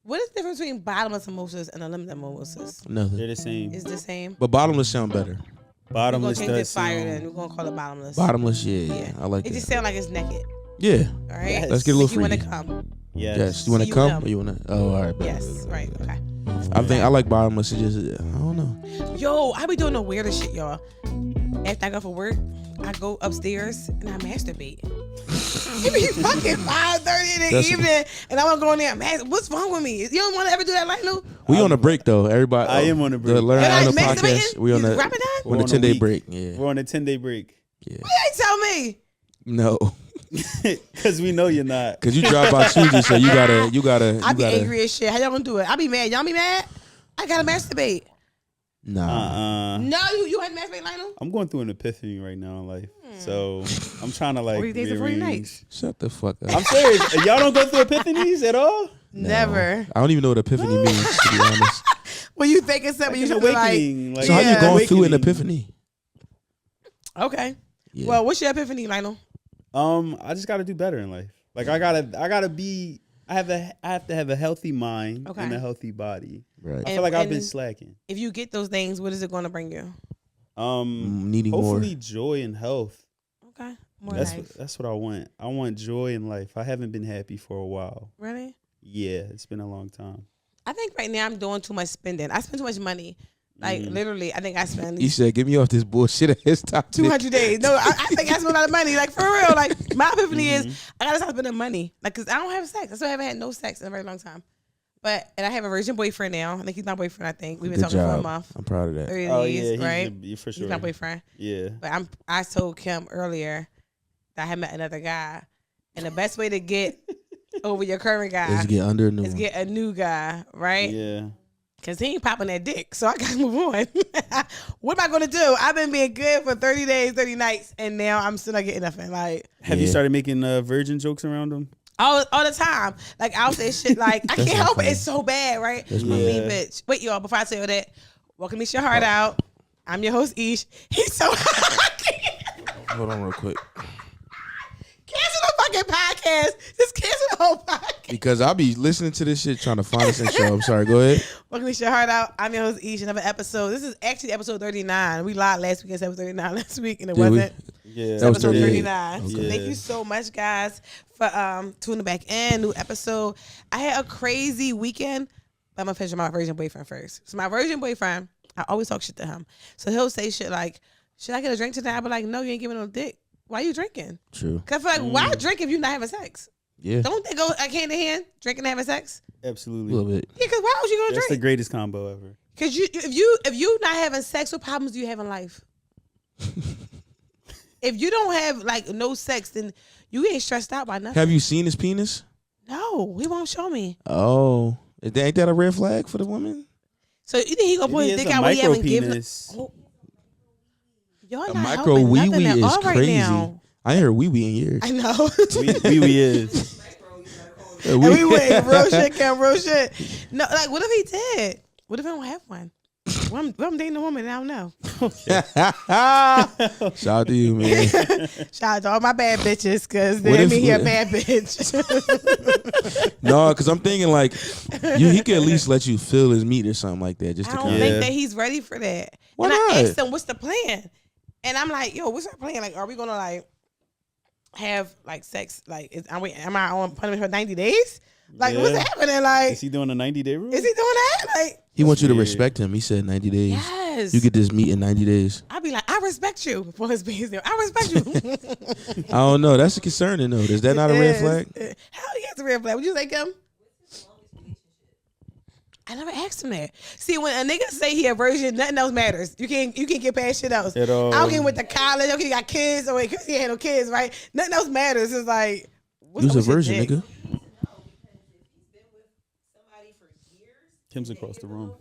What is the difference between bottomless mimosas and unlimited mimosas? Nothing. They're the same. It's the same. But bottomless sound better. Bottomless We're gonna change it does fire then. sound. We're gonna call it bottomless. Bottomless, yeah. I like It that. just sounds like it's naked. Yeah. All right. Yes. Let's get a little Make you freaky. want to come. Yes. You want to You come them. or you want to? Oh, all right. Yes. Right. Okay. I like bottomless. It just, I don't know. Yo, I be doing the weirdest shit, y'all. After I go for work, I go upstairs and I masturbate. It be fucking 5:30 in the evening, and I want to go in there and masturbate. What's wrong with me? You don't want to ever do that, like, no? We on a break though. Everybody. I am on a break. The Learn You're on the like podcast. masturbating? We on You the Ramadan? on a 10-day break. Yeah. We're on a 10-day break. Yeah. You ain't tell me. No. Because we know you're not. Cause you drive by Tuesday, so you gotta. I be angry as shit. How y'all gonna do it? I be mad. Y'all be mad? I gotta masturbate. Nah. No, you had to masturbate, Lionel? I'm going through an epiphany right now in life. So I'm trying to like 40 days and 40 rearrange. nights. Shut the fuck up. I'm serious. Y'all don't go through epiphanies at all? No. Never. I don't even know what epiphany means, to be honest. When you think it's something, Like you an should be awakening. like, So how you going through an Awakening. epiphany? okay. Yeah. Well, what's your epiphany, Lionel? I just gotta do better in life. Like I gotta be. I have to have a healthy mind Okay. and a healthy body. Right. I feel like I've been And slacking. if you get those things, what is it going to bring you? Needing Hopefully more. joy and health. Okay. More That's life. that's what I want. I want joy in life. I haven't been happy for a while. Really? Yeah, it's been a long time. I think right now I'm doing too much spending. I spend too much money. Like, literally, I think I spend at He least said, "Get me off this bullshit at his top." 200 days. No, I think I spend a lot of money. Like, for real. Like, my epiphany is I got to stop spending money. Like, because I don't have sex. That's why I haven't had no sex in a very long time. And I have a virgin boyfriend now. I think he's my boyfriend, I think. We've been Good talking for a job. month. I'm proud of that. 30 Oh days, yeah, right? he's for sure. He's my boyfriend. Yeah. But I told Kim earlier that I had met another guy. And the best way to get over your current guy Let's get under a new is one. get a new guy, right? Yeah. Because he ain't popping that dick. So I got to move on. What am I going to do? I've been being good for 30 days, 30 nights, and now I'm still not getting nothing. Like, Have you Yeah. started making virgin jokes around him? all the time. Like, I'll say shit like, I That's can't not help it. funny. It's so bad, right? That's I'm not a mean funny. bitch. Wait, y'all, before I tell you that, welcome to Your Heart Out. I'm your host, Ish. He's so Hold on, real quick. cancel the fucking podcast. Just cancel the whole podcast. Because I'll be listening to this shit trying to find us and show. I'm sorry. Go ahead. Welcome to Your Heart Out. I'm your host, Ish. Another episode. This is actually episode 39. We lied last week. It's episode 39 last week, and it Did we? wasn't. Yeah. That was Episode 38. 39. So Okay. thank you so much, guys, for tuning back in. New episode. I had a crazy weekend. I'm gonna finish my virgin boyfriend first. So my virgin boyfriend, I always talk shit to him. So he'll say shit like, "Should I get a drink tonight?" I'll be like, "No, you ain't giving no dick. Why you drinking?" True. Cause I feel like, why drink if you're not having sex? Yeah. Don't they go hand in hand, drinking and having sex? A Absolutely. little bit. Yeah, cause why else you gonna That's the drink? greatest combo ever. Cause if you not having sex, what problems do you have in life? If you don't have like no sex, then you ain't stressed out by nothing. Have you seen his penis? No, he won't show me. Oh, ain't that a red flag for the woman? So you think he gonna put Maybe his it's dick a out when he micro haven't given? penis. Oh. Y'all A not micro helping wee nothing wee at is all right crazy. now. I ain't heard wee wee in years. I know. We is. Yeah, And we went real shit, Cam, real shit. No, like what if he did? What if I don't have one? What I'm dating a woman and I don't know. Shout out to you, man. Shout out to all my bad bitches, cause What they if- mean he a bad bitch. No, because I'm thinking like he could at least let you feel his meat or something like that, just I to don't kind Yeah. think that he's ready for that. Why and not? I asked him, "What's the plan?" And I'm like, "Yo, what's our plan? Like, are we gonna like have like sex? Like, am I on punishment for 90 days? Like, what's Yeah. happening? Like, Is he doing a 90-day rule? is he doing that? Like, He wants you to weird. respect him. He said 90 days. yes. You get this meat in 90 days. I'd be like, I respect you for his business. I respect you. I don't know. That's concerning though. Is that not a red flag? How he has a red flag? Would you say, Kim? I never asked him that. See, when a nigga say he a virgin, nothing else matters. You can't get past shit else. At all. I don't care with the college. Okay, you got kids, or because he had no kids, right? Nothing else matters. It's like, what's He was a up with your virgin, dick? nigga. Kim's across the room.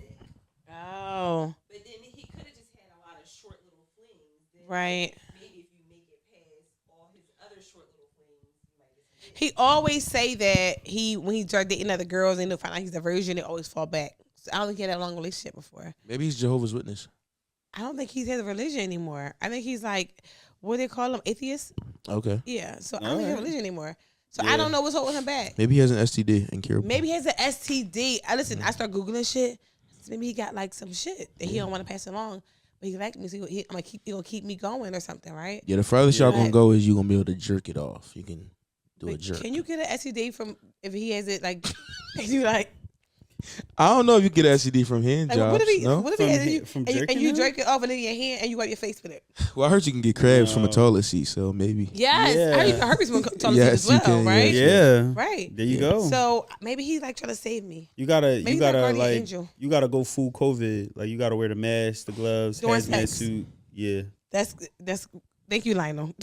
Oh, But then he could have just had a lot of short little flings. Then right. maybe if you make it past all his other short little flings, you might get some dick. He always say that when he started dating other girls and they find out he's a virgin, they always fall back. So I don't think he had that long relationship before. Maybe he's Jehovah's Witness. I don't think he has a religion anymore. I think he's like, what do they call him, atheist? Okay. Yeah. So I don't think he has a Alright. religion anymore. So I don't know what's holding him back. Maybe he has an STD incurable. Maybe he has an STD. I start Googling shit. Maybe he got like some shit that he don't want to pass along. But he like me, so he gonna keep me going or something, right? Yeah, the furthest y'all gonna go is you gonna be able to jerk it off. You can do a jerk. Can you get an STD from if he has it like you like? I don't know if you get an STD from hand Like, jobs. what if he, no? what if he has it, from and you jerk it off and in your hand and you wipe your face with it? Well, I heard you can get crabs from a toilet seat, so maybe. Yes, Yeah. I heard you can herpes from toilet Yes, seat as well, you can, right? Yeah. Right. There you go. So maybe he's like trying to save me. You gotta Maybe that guardian like angel. you gotta go full COVID. Like you gotta wear the mask, the gloves, During hazmat sex. suit. Yeah. That's thank you, Lionel.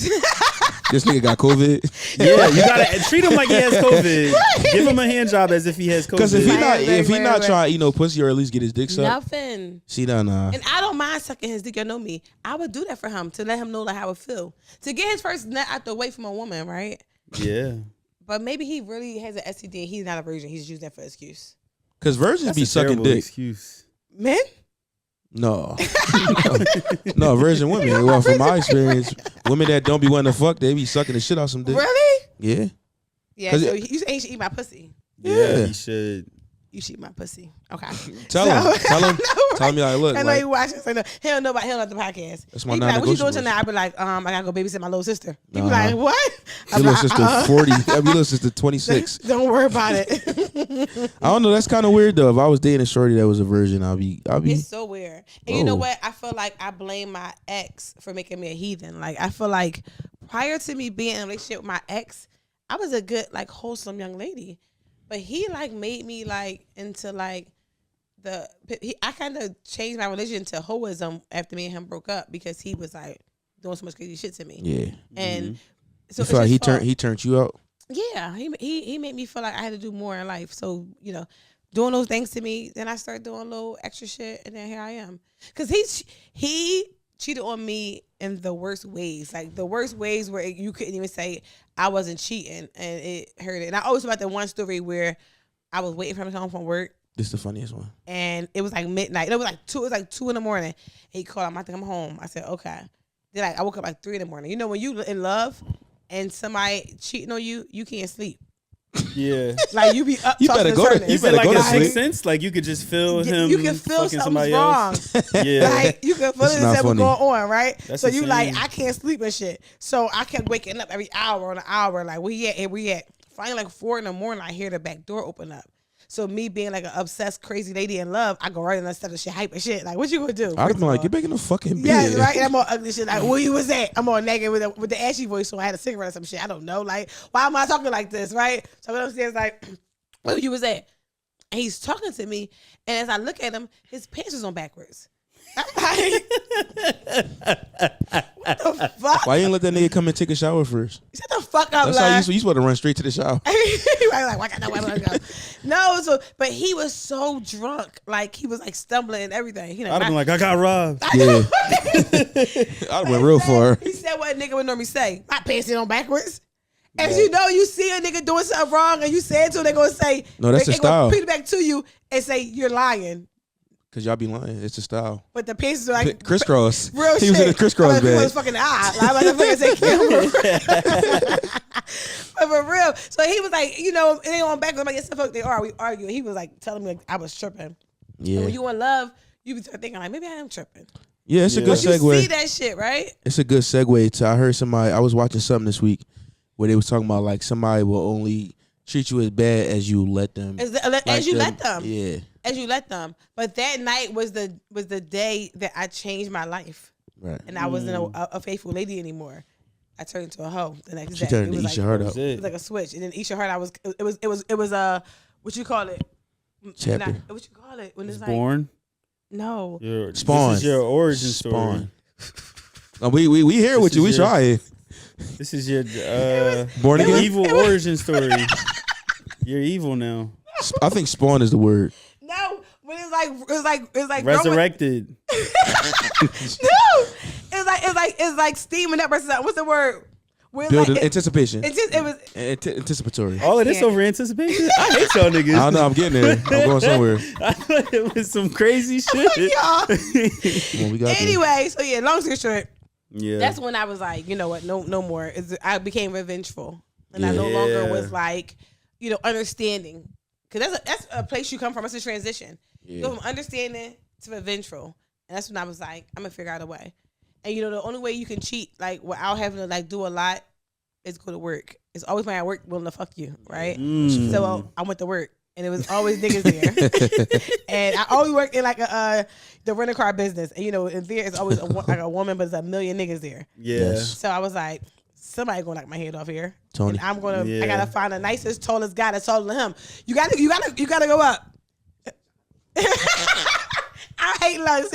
This nigga got COVID. Yeah, you gotta treat him like he has COVID. Give him a hand job as if he has COVID. Because if he not Right, if he right, not right. trying to eat no pussy or at least get his dick sucked, Nothing. see that nah. And I don't mind sucking his dick. You know me. I would do that for him to let him know like how it feel. To get his first nut out the way from a woman, right? Yeah. But maybe he really has an STD and he's not a virgin. He's using that for excuse. Because virgins That's be a sucking terrible dick. excuse. Men? No. No, virgin women. Well, from my experience, women that don't be wanting to fuck, they be sucking the shit out some dick. Really? Yeah. Yeah, 'Cause so you ain't should eat my pussy. Yeah, he should. You should eat my pussy. Okay. Tell So- him. Tell him. I know, Tell me how I look. I know Like, you watching. So no, he don't know the podcast. That's my He be like, what you doing non-negotiables. tonight? I be like, I gotta go babysit my little sister. He be Uh-huh. like, what? your I'm little like, sister 40. Your little sister 26. Don't worry about it. I don't know. That's kind of weird though. If I was dating a shorty that was a virgin, I'll be. It's so weird. And you know Oh. what? I feel like I blame my ex for making me a heathen. Like I feel like prior to me being in a relationship with my ex, I was a good, like, wholesome young lady. But he like made me like into like I kind of changed my religion to hoism after me and him broke up because he was like doing so much crazy shit to me. Yeah. And so You it's feel like his fault. he turned you out. Yeah, he made me feel like I had to do more in life. So, you know, doing those things to me, then I started doing a little extra shit, and then here I am. Because he cheated on me in the worst ways. Like, the worst ways where you couldn't even say I wasn't cheating, and it hurt it. And I always about that one story where I was waiting for him to come home from work, This is the funniest one. and it was like midnight. It was like 2 in the morning. He called, I think I'm home. I said, okay. Then like, I woke up like 3 in the morning. You know, when you in love and somebody cheating on you, you can't sleep. Yeah. Like, you be up. You tossing better and go to- turning. you Is it better like go to a sixth sleep. sense? Like you could just feel him. You can feel fucking something's somebody wrong. else. Yeah. Like, you can feel This is not it what's funny. going on, right? That's so you insane. like, I can't sleep and shit. So I kept waking up every hour on an hour. Like, where you at? Where you at? Finally, like 4 in the morning, I hear the back door open up. So me being like an obsessed, crazy lady in love, I go right in and stuff the shit, hype and shit. Like, what you gonna do? I'd First be of like, all. get back in the fucking bed. Yeah, right. And I'm all ugly shit. Like, where you was at? I'm all naked with the ashy voice, so I had a cigarette or some shit. I don't know. Like, why am I talking like this, right? So I went upstairs like, where you was at? And he's talking to me, and as I look at him, his pants was on backwards. I'm like, what the fuck? Why you didn't let that nigga come and take a shower first? Shut the fuck up, That's how love. you supposed to run straight to the shower. He was like, why can't I go? No, so but he was so drunk, like he was like stumbling and everything. You know, I'd have been like, I got robbed. Yeah. I went real far. He said what a nigga would normally say. My pants ain't on backwards. As you know, you see a nigga doing something wrong and you say it to him, they're gonna say, No, that's they the style. gonna repeat it back to you and say you're lying. Cause y'all be lying. It's a style. But the pants are like Crisscross. real He shit. was in a crisscross I'm like, bag. his fucking eye. Like, I'm like, say camera. But for real. So he was like, you know, it ain't on back. I'm like, yes, the fuck they are. We arguing. He was like telling me like I was tripping. Yeah. And when you in love, you be thinking like maybe I am tripping. Yeah, it's a good But you segue. see that shit, right? It's a good segue to. I heard somebody. I was watching something this week where they was talking about like somebody will only treat you as bad as you let them. As you let them. Yeah. As you let them. But that night was the day that I changed my life. Right. And I wasn't a faithful lady anymore. I turned into a hoe the next She day. turned It to was eat your like, heart out. it was like a switch. And then eat your heart, it was what you call it? Chapter. What you call it? When it's like Born. no. Spawn. This is your origin story. Spawn. No, we here with you. We is your- try it. This is your Born your again. evil origin story. You're evil now. I think spawn is the word. No, when it's like Resurrected. No, it's like steaming up or something. What's the word? When it's Building like, anticipation. it was. Anticipatory. All of this can't. over anticipation. I hate y'all niggas. I don't know. I'm getting there. I'm going somewhere. I thought it was some crazy shit. Y'all. Come on, we got this. Anyway, so yeah, long story short, Yeah. that's when I was like, you know what, no more. I became revengeful. and I no Yeah. longer was like, understanding. Because that's a place you come from. It's a transition. You go from understanding to vengeful. And that's when I was like, I'm going to figure out a way. And, the only way you can cheat, like, without having to, like, do a lot is go to work. It's always when I work willing to fuck you, right? So I went to work. And it was always niggas there. And I always worked in, like, the rental car business. And, in there, it's always like a woman, but there's a million niggas there. Yeah. So I was like, somebody gonna knock my head off here. Tony. And I'm gonna. I gotta find the nicest, tallest guy that's taller than him. You gotta go up. I hate love.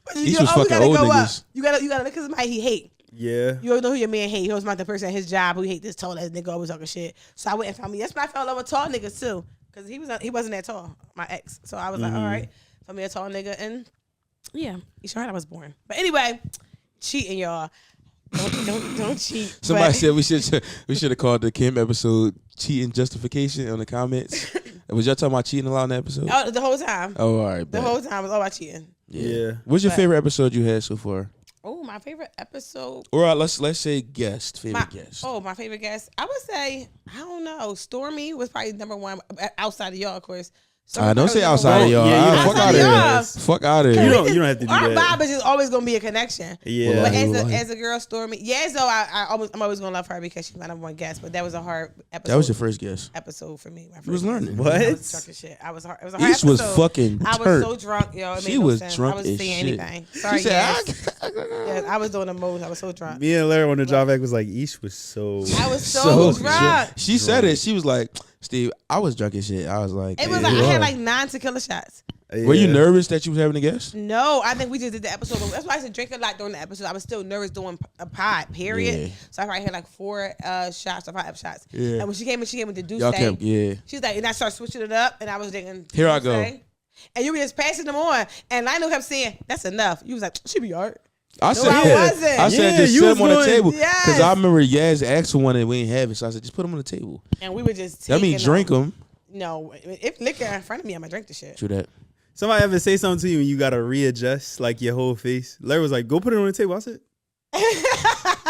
But These was fucking old niggas. You gotta look at somebody he hate. Yeah. You don't know who your man hate. He was not the person at his job who hate this tall ass nigga always talking shit. So I went and found me. That's when I fell in love with tall niggas too, because he wasn't that tall. My ex. So I was like, all right, found me a tall nigga, and yeah, you sure I was born. But anyway, cheating, y'all. Don't cheat. Somebody said we should have called the Kim episode "Cheating Justification" on the comments. Was y'all talking about cheating a lot in the episode? Oh, the whole time. Oh, all right. The whole time was all about cheating. Yeah. What's your favorite episode you had so far? Oh, my favorite episode. Or let's say guest. Favorite guest. Oh, my favorite guest. I would say, I don't know. Stormy was probably number one outside of y'all, of course. Don't say outside of y'all. Yeah, Fuck out of here. Fuck out of here. You don't have to do our that. vibe is just always gonna be a connection. Yeah. But as a girl, Stormy, so I'm always gonna love her because she's my number one guest. But that was a hard episode. That was your first guest. Episode for me. You was learning. What? I was drunk as shit. I was hard. It was a hard East episode. was fucking I was so drunk, yo. It She made no was sense. drunk I was as saying shit. anything. Sorry, She said, yes. Yes, I was doing the most. I was so drunk. Me and Larry on the drive back was like, Ish was so. I was so drunk. She said it. She was like, Steve, I was drunk as shit. I was like, It was like I had like 9 tequila shots. Were you nervous that you was having a guest? No, I think we just did the episode. That's why I said drink a lot during the episode. I was still nervous doing a pod, period. Yeah. So I probably had like 4 shots or 5 shots. Yeah. And when she came with the Douce, Y'all kept, she was like, and I started switching it up, and I was thinking, Here I go. And you were just passing them on. And Lionel kept saying, that's enough. You was like, she be art. I No, said, I wasn't. I said, Yeah, just you set was them on the going- table. Because Yes. I remember Yaz asked for one and we ain't have it. So I said, just put them on the table. And we were just That means drink them. No, if liquor in front of me, I'm going to drink the shit. True that. Somebody ever say something to you and you gotta readjust like your whole face? Larry was like, "Go put it on the table." I said,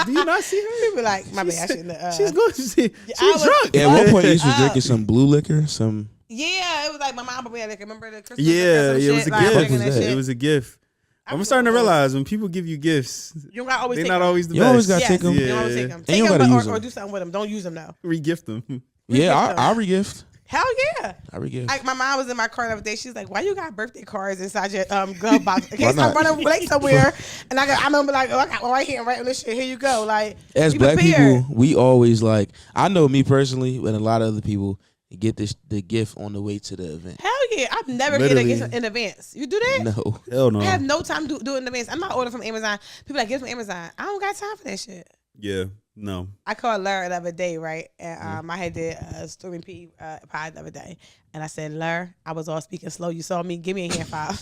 "Do you not see her?" People like, my bad, I shouldn't have. She's going. She's was- drunk. At one point, East was drinking some blue liquor. Some. Yeah, it was like my mom brought me that liquor. Remember the Christmas Yeah, liquor, some it was a shit? Like, gift. drinking that What was shit. It was a gift. I I'm was starting to so- realize when people give you gifts, You don't always they're take not them. always the You best. always gotta Yes, take them. you don't always take them. And Take you them, gotta or, use or them. do something with them. Don't use them though. Re-gift them. Yeah, them. I regift. Hell yeah. I regift. Like my mom was in my car the other day. She's like, "Why you got birthday cards inside your glove box in case I'm not? running late somewhere?" And I'm gonna be like, "Oh, I got one right here, right on this shit. Here you go." Like As be black prepared. people, we always like. I know me personally, and a lot of other people get the gift on the way to the event. Hell yeah, I've never get a Literally. gift in advance. You do that? No. Hell no. I have no time to do it in advance. I'm not ordering from Amazon. People like gifts from Amazon. I don't got time for that shit. Yeah. No. I called Lur the other day, right? And I had did a Stormy P pod the other day. And I said, Lur, I was all speaking slow. You saw me. Give me a hand five.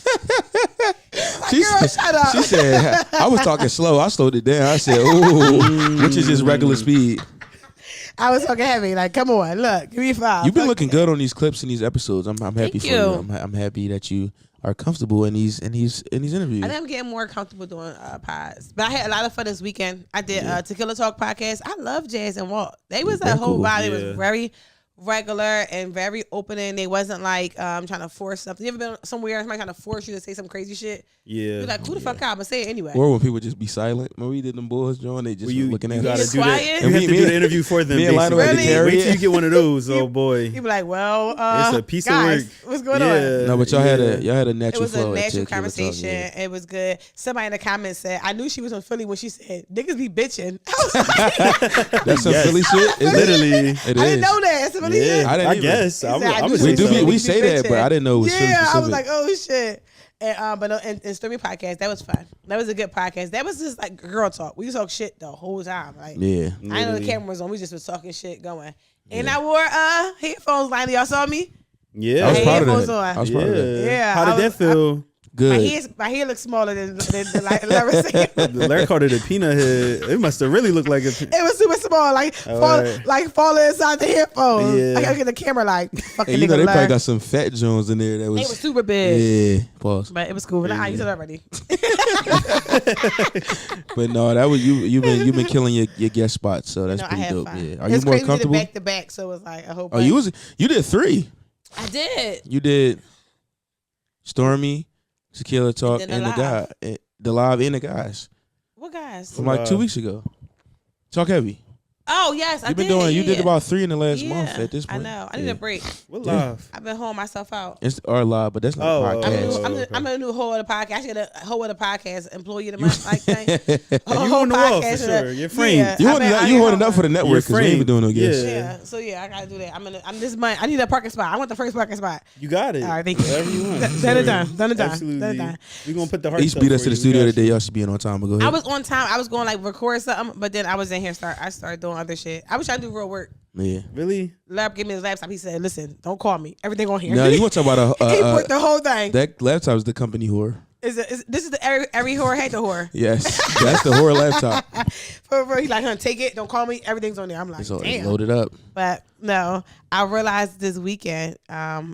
She Girl, said, shut up. She said, I was talking slow. I slowed it down. I said, ooh, which is just regular speed. I was talking heavy. Like, come on, look, give me 5. You've been looking good on these clips and these episodes. I'm happy Thank for you. you. I'm happy that you are comfortable in these interviews. I think I'm getting more comfortable doing pods. But I had a lot of fun this weekend. I did Tequila Talk podcast. I love Jazz and Walt. They was a whole cool. vibe. It Yeah. was very regular and very opening. They wasn't like trying to force something. You ever been somewhere and somebody trying to force you to say some crazy shit? Yeah. You're like, who the fuck out? But say it anyway. Or when people just be silent. When we did them boys, John, they just Well, you looking at gotta us. do that. quiet? You And have me- to me do and- the interview for them. me and Lionel basically. had to carry Wait till it. you get one of those. Oh boy. You be like, well, It's a piece of guys, work. what's going Yeah. on? No, but y'all had a It natural was flow. a at natural Tequila Talk, conversation. yeah. It was good. Somebody in the comments said, I knew she was from Philly when she said, niggas be bitching. I was like, That's some Yes. Philly shit. Is Literally. It I didn't is. know that. That's what he Yeah. said. I didn't I either. guess. He I'm said, I I'm knew a she We was do from be- Philly. we Be say that, bitching. but I didn't know it was Philly Yeah, I was specific. like, oh shit. And Stormy podcast, that was fun. That was a good podcast. That was just like girl talk. We talk shit the whole time. Like, Yeah. I didn't know the Literally. camera was on. We just was talking shit going. And I wore headphones. Lionel, y'all saw me? Yeah. I was Hey, proud of headphones that. on. I was proud of that. Yeah, How I did that was- feel? Good. My hair looks smaller than like Larry said. Larry called it a peanut head. It must have really looked like a. It was super small, like falling inside the headphones. Yeah. I gotta get the camera like fucking Hey, you know nigga they probably Larry. got some fat Jones in there that was. They were super big. Yeah. Pause. But it was cool. But I used it already. But no, that was you've been killing your guest spots, so that's I pretty had dope. fun. Yeah. Are It's you more crazy comfortable? back to back, so it was like a whole. Oh, you did 3. I did. You did Stormy, Tequila Talk, And and then the guy, the live and the guys What guys? from like 2 weeks ago. Talk heavy. Oh yes, I You've been did. doing. You yeah. did about 3 in the last Yeah, month at this point. I know. I need a break. What live? I've been holding myself out. It's our live, but that's not a Oh, podcast. okay. I'm a new whole of the podcast. I should get a whole of the podcast employee of the month like thing. You on the wall for sure. You're framed. Yeah, You holding up for the network because we ain't been doing no Yeah. guests. Yeah, so yeah, I gotta do that. I'm this month. I need a parking spot. I want the first parking spot. You got it. All right, thank you. Whatever you want. Done and done. Done and done. Absolutely. Done and done. We're gonna put the heart. He beat us to the studio today. Y'all should be in on time. But go ahead. I was on time. I was going like record something, but then I was in here. I started doing other shit. I was trying to do real work. Yeah. Really? Lab gave me his laptop. He said, "Listen, don't call me. Everything on here." No, you want to talk about he put the whole thing. that laptop is the company whore. This is the every whore hate the whore. Yes, that's the whore laptop. For he's like, take it. Don't call me. Everything's on there. I'm like, It's damn. loaded up. But no, I realized this weekend,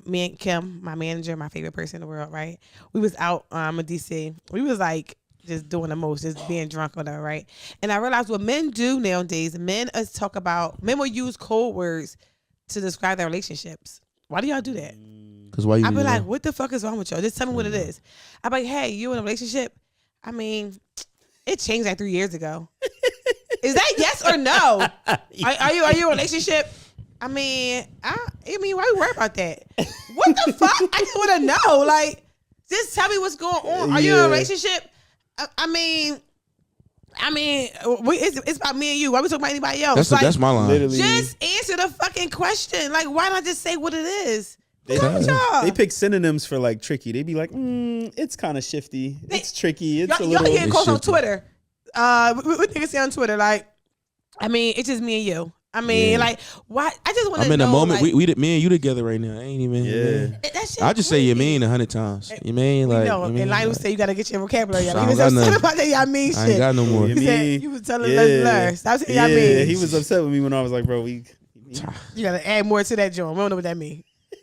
me and Kim, my manager, my favorite person in the world, right? We was out in DC. We was like just doing the most, just being drunk or whatever, right? And I realized what men do nowadays, men will use code words to describe their relationships. Why do y'all do that? Because why you? I be like, what the fuck is wrong with y'all? Just tell me what it is. I be like, hey, you in a relationship? I mean, it changed like 3 years ago. Is that yes or no? Are you in a relationship? I mean, why you worry about that? What the fuck? I just want to know. Like, just tell me what's going on. Are you in a relationship? I mean, it's about me and you. Why we talking about anybody else? That's my line. Literally. Just answer the fucking question. Like, why not just say what it is? They, What's wrong with y'all? they pick synonyms for like tricky. They be like, it's kind of shifty. It's tricky. It's a y'all little. getting calls on shifty. Twitter. What niggas say on Twitter? Like, I mean, it's just me and you. I mean, like, why? I just want to know. I'm in a moment. Like, We me and you together right now. I ain't even. Yeah. that shit I just say you crazy. mean 100 times. You mean We like. know. You mean, And Lionel like, say you gotta get your vocabulary. I He don't was got upset none. about that y'all mean I ain't shit. got no more. Yeah, He said me. you was telling Yeah. us. Stop saying y'all mean. He was upset with me when I was like, bro, we. You gotta add more to that joint. We don't know what that means.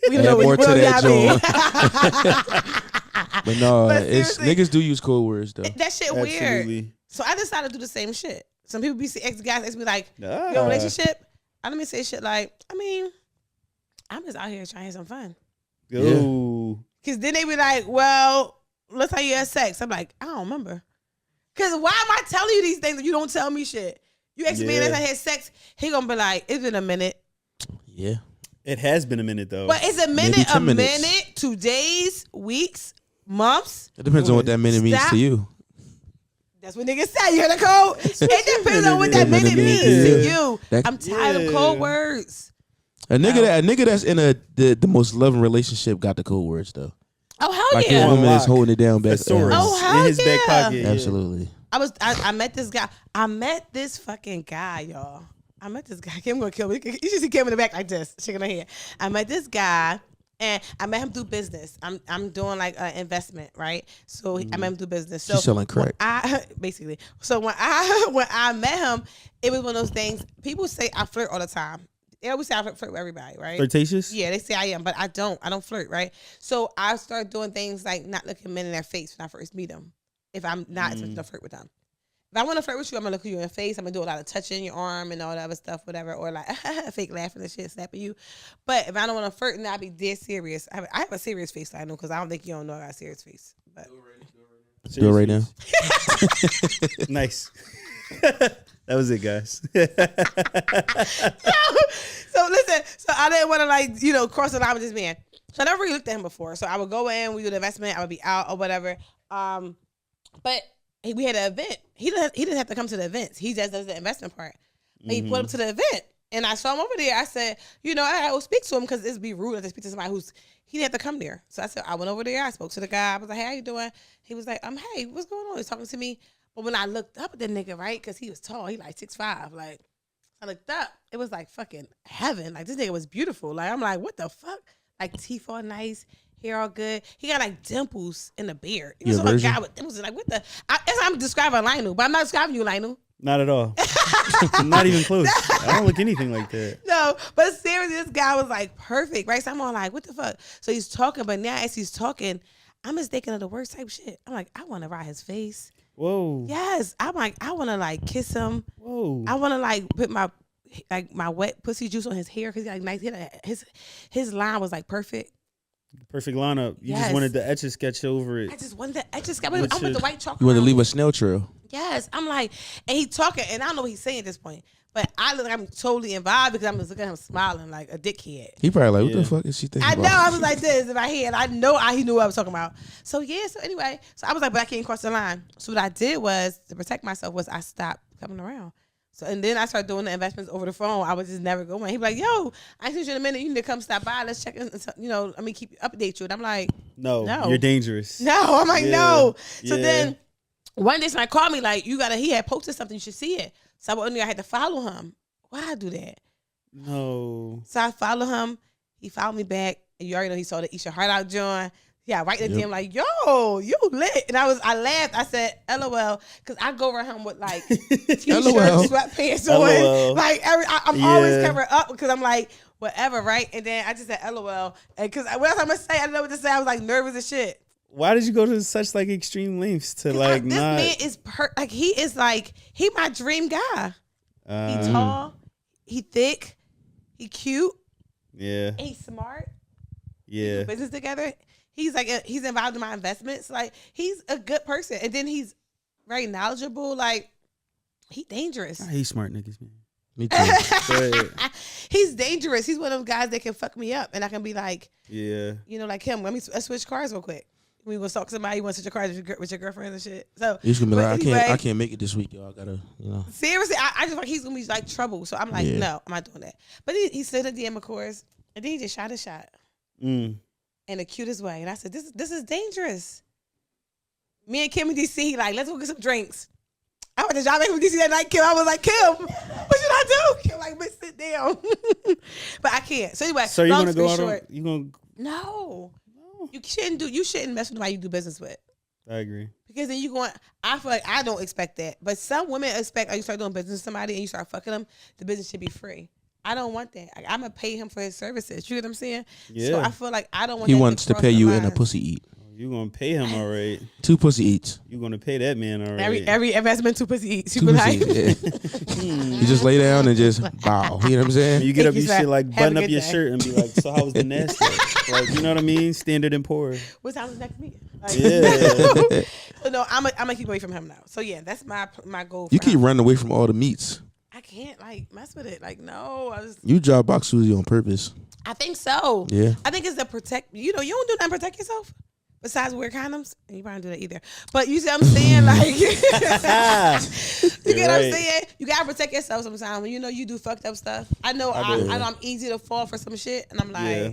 We Add don't know more what to y'all that mean. But no, But it's seriously- niggas do use code words though. That shit weird. Absolutely. So I decided to do the same shit. Some people be guys be like, Ah. your relationship. I let me say shit like, I mean, I'm just out here trying to have some fun. Go. Cause then they be like, well, let's how you had sex. I'm like, I don't remember. Cause why am I telling you these things if you don't tell me shit? You ask me if I had sex, he gonna be like, it's been a minute. Yeah. It has been a minute though. But it's a Maybe minute, 10 minutes. 2 days, weeks, months. It depends on what that minute means Stop. to you. That's what niggas say. You hear the code? It depends on what that minute means to you. I'm tired of cold words. A nigga that's in the most loving relationship got the code words though. Oh hell Like yeah! his woman is Lock. holding it down back. Thesaurus Oh, hell in his back yeah. pocket. Yeah. Absolutely. I met this guy. I met this fucking guy, y'all. I met this guy. Kim gonna kill me. You should see Kim in the back like this, shaking her head. I met this guy, and I met him through business. I'm doing like an investment, right? So I met him through business. So She's selling crack. Basically. So when I met him, it was one of those things. People say I flirt all the time. They always say I flirt with everybody, right? Flirtatious? Yeah, they say I am, but I don't. I don't flirt, right? So I start doing things like not looking men in their face when I first meet them. If I'm not expecting to flirt with them. If I want to flirt with you, I'm going to look you in the face. I'm going to do a lot of touching your arm and all that other stuff, whatever. Or like fake laughing and shit, snapping you. But if I don't want to flirt, then I'll be dead serious. I have a serious face, I know, because I don't think you don't know I got a serious face. But Do it right now. Nice. That was it, guys. So listen, so I didn't want to cross the line with this man. So I never really looked at him before. So I would go in, we do the investment, I would be out or whatever. But we had an event. He didn't have to come to the events. He just does the investment part. But he put him to the event. And I saw him over there. I said, I will speak to him because it'd be rude to speak to somebody he didn't have to come there. So I said, I went over there. I spoke to the guy. I was like, hey, how you doing? He was like, hey, what's going on? He was talking to me. But when I looked up at the nigga, right, because he was tall, he like 6'5". Like, I looked up. It was like fucking heaven. Like, this nigga was beautiful. Like, I'm like, what the fuck? Like, teeth all nice, hair all good. He got like dimples in the beard. He You was a a virgin? guy with dimples. Like, what the? That's how I'm describing Lionel, but I'm not describing you, Lionel. Not at all. Not even close. I don't look anything like that. No, but seriously, this guy was like perfect, right? So I'm all like, what the fuck? So he's talking, but now as he's talking, I'm just thinking of the worst type shit. I'm like, I want to ride his face. Whoa. Yes, I'm like, I want to like kiss him. Whoa. I want to like put my wet pussy juice on his hair because he like nice. His line was like perfect. Perfect lineup. You Yes. just wanted the etch a sketch over it. I just wanted to. I just got. What's I'm with your- the white chocolate. You want to around leave me. a snail trail. Yes, I'm like, and he talking, and I don't know what he's saying at this point, but I look like I'm totally involved because I'm just looking at him smiling like a dickhead. He probably like, what Yeah. the fuck is she thinking I about? know I was like this in my head. I know he knew what I was talking about. So yeah. So anyway, so I was like, but I can't cross the line. So what I did was to protect myself was I stopped coming around. So and then I started doing the investments over the phone. I was just never going. He'd be like, yo, I seen you in a minute. You need to come stop by. Let's check in. Let me update you. And I'm like, No, No. you're dangerous. no. I'm like, Yeah. no. So Yeah. then one day somebody called me like, he had posted something. You should see it. So I had to follow him. Why I do that? No. So I follow him. He followed me back. And you already know he saw the Eat Your Heart Out joint. Yeah, right in the DM like, yo, you lit. And I laughed. I said, LOL. Because I go around him with like t-shirts, LOL. sweatpants LOL. on. Like I'm always Yeah. covered up because I'm like, whatever, right? And then I just said LOL. And because what else I'm going to say? I didn't know what to say. I was like nervous as shit. Why did you go to such like extreme lengths to like This not? man is he my dream guy. He tall, he thick, he cute, Yeah. and he's smart. Yeah. Business together. He's like he's involved in my investments. Like he's a good person, and then he's very knowledgeable. Like he's dangerous. I hate smart niggas, man. Me too. Go ahead. He's dangerous. He's one of those guys that can fuck me up, and I can be like, Yeah. like him. Let's switch cars real quick. We gonna talk to somebody. You want to switch your cars with your girlfriend and shit. So He's gonna be but like, anyway, I can't make it this week, y'all. I gotta, seriously, I just like he's gonna be like trouble. So I'm like, Yeah. no, I'm not doing that. But he slid a DM, of course, and then he just shot a shot Mm. in the cutest way. And I said, this is dangerous. Me and Kim and DC, he like, let's go get some drinks. I went to job with DC that night, Kim. I was like, Kim, what should I do? Kim like, bitch, sit down. But I can't. So anyway, So you're long gonna go out story on? short, You gonna? no. You shouldn't mess with somebody you do business with. I agree. Because then I feel like I don't expect that. But some women expect, you start doing business with somebody and you start fucking them, the business should be free. I don't want that. I'm going to pay him for his services. You know what I'm saying? Yeah. So I feel like I don't want he that wants to cross pay the you in a lines. pussy eat. You gonna pay him all right? 2 pussy eats. You gonna pay that man all right? Every investment 2 pussy eats. 2 You be pussy like, eats. Yeah. You just lay down and just bow. You know what I'm saying? You get Thank up, you, you sir. shit like Have a button up good your day. shirt and be like, so how was the Nasdaq? Like, you know what I mean? Standard and Poor. what time is next meeting? Like, Yeah. So no, I'm gonna keep away from him now. So yeah, that's my goal. You for keep him. running away from all the meats. I can't like mess with it. Like no, You job box Susie on purpose. I think so. Yeah. I think it's to protect. You don't do nothing to protect yourself besides wear condoms. And you probably do that either. But you see what I'm saying? Like, you get what I'm right. saying? You gotta protect yourself sometimes when you know you do fucked up stuff. I know I do. I know I'm easy to fall for some shit, and I'm like, Yeah.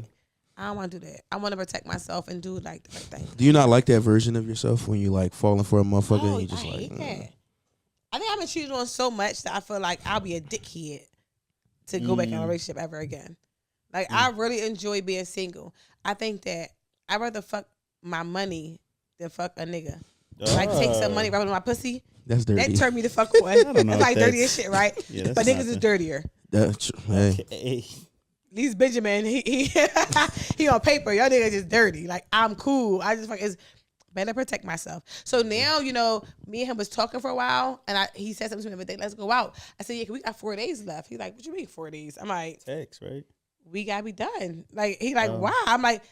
I don't want to do that. I want to protect myself and do like the right thing. Do you not like that version of yourself when you like falling for a motherfucker Oh, and you just I like, hate that. I think I've been cheated on so much that I feel like I'll be a dickhead to go back in a relationship ever again. Like I really enjoy being single. I think that I'd rather fuck my money than fuck a nigga. Like take some money, rub it on my pussy. that's dirty. That turned me the fuck on. don't know It's if like dirty that's- as shit, right? Yeah, that's But niggas is nothing. dirtier. That's hey. Hey. These Benjamin, he he on paper. Y'all niggas just dirty. Like I'm cool. I just it's better protect myself. So now, me and him was talking for a while, and he said something to me the other day, let's go out. I said, yeah, we got 4 days left. He's like, what you mean 4 days? I'm like, Text, right? we gotta be done. Like he like, why? I'm like,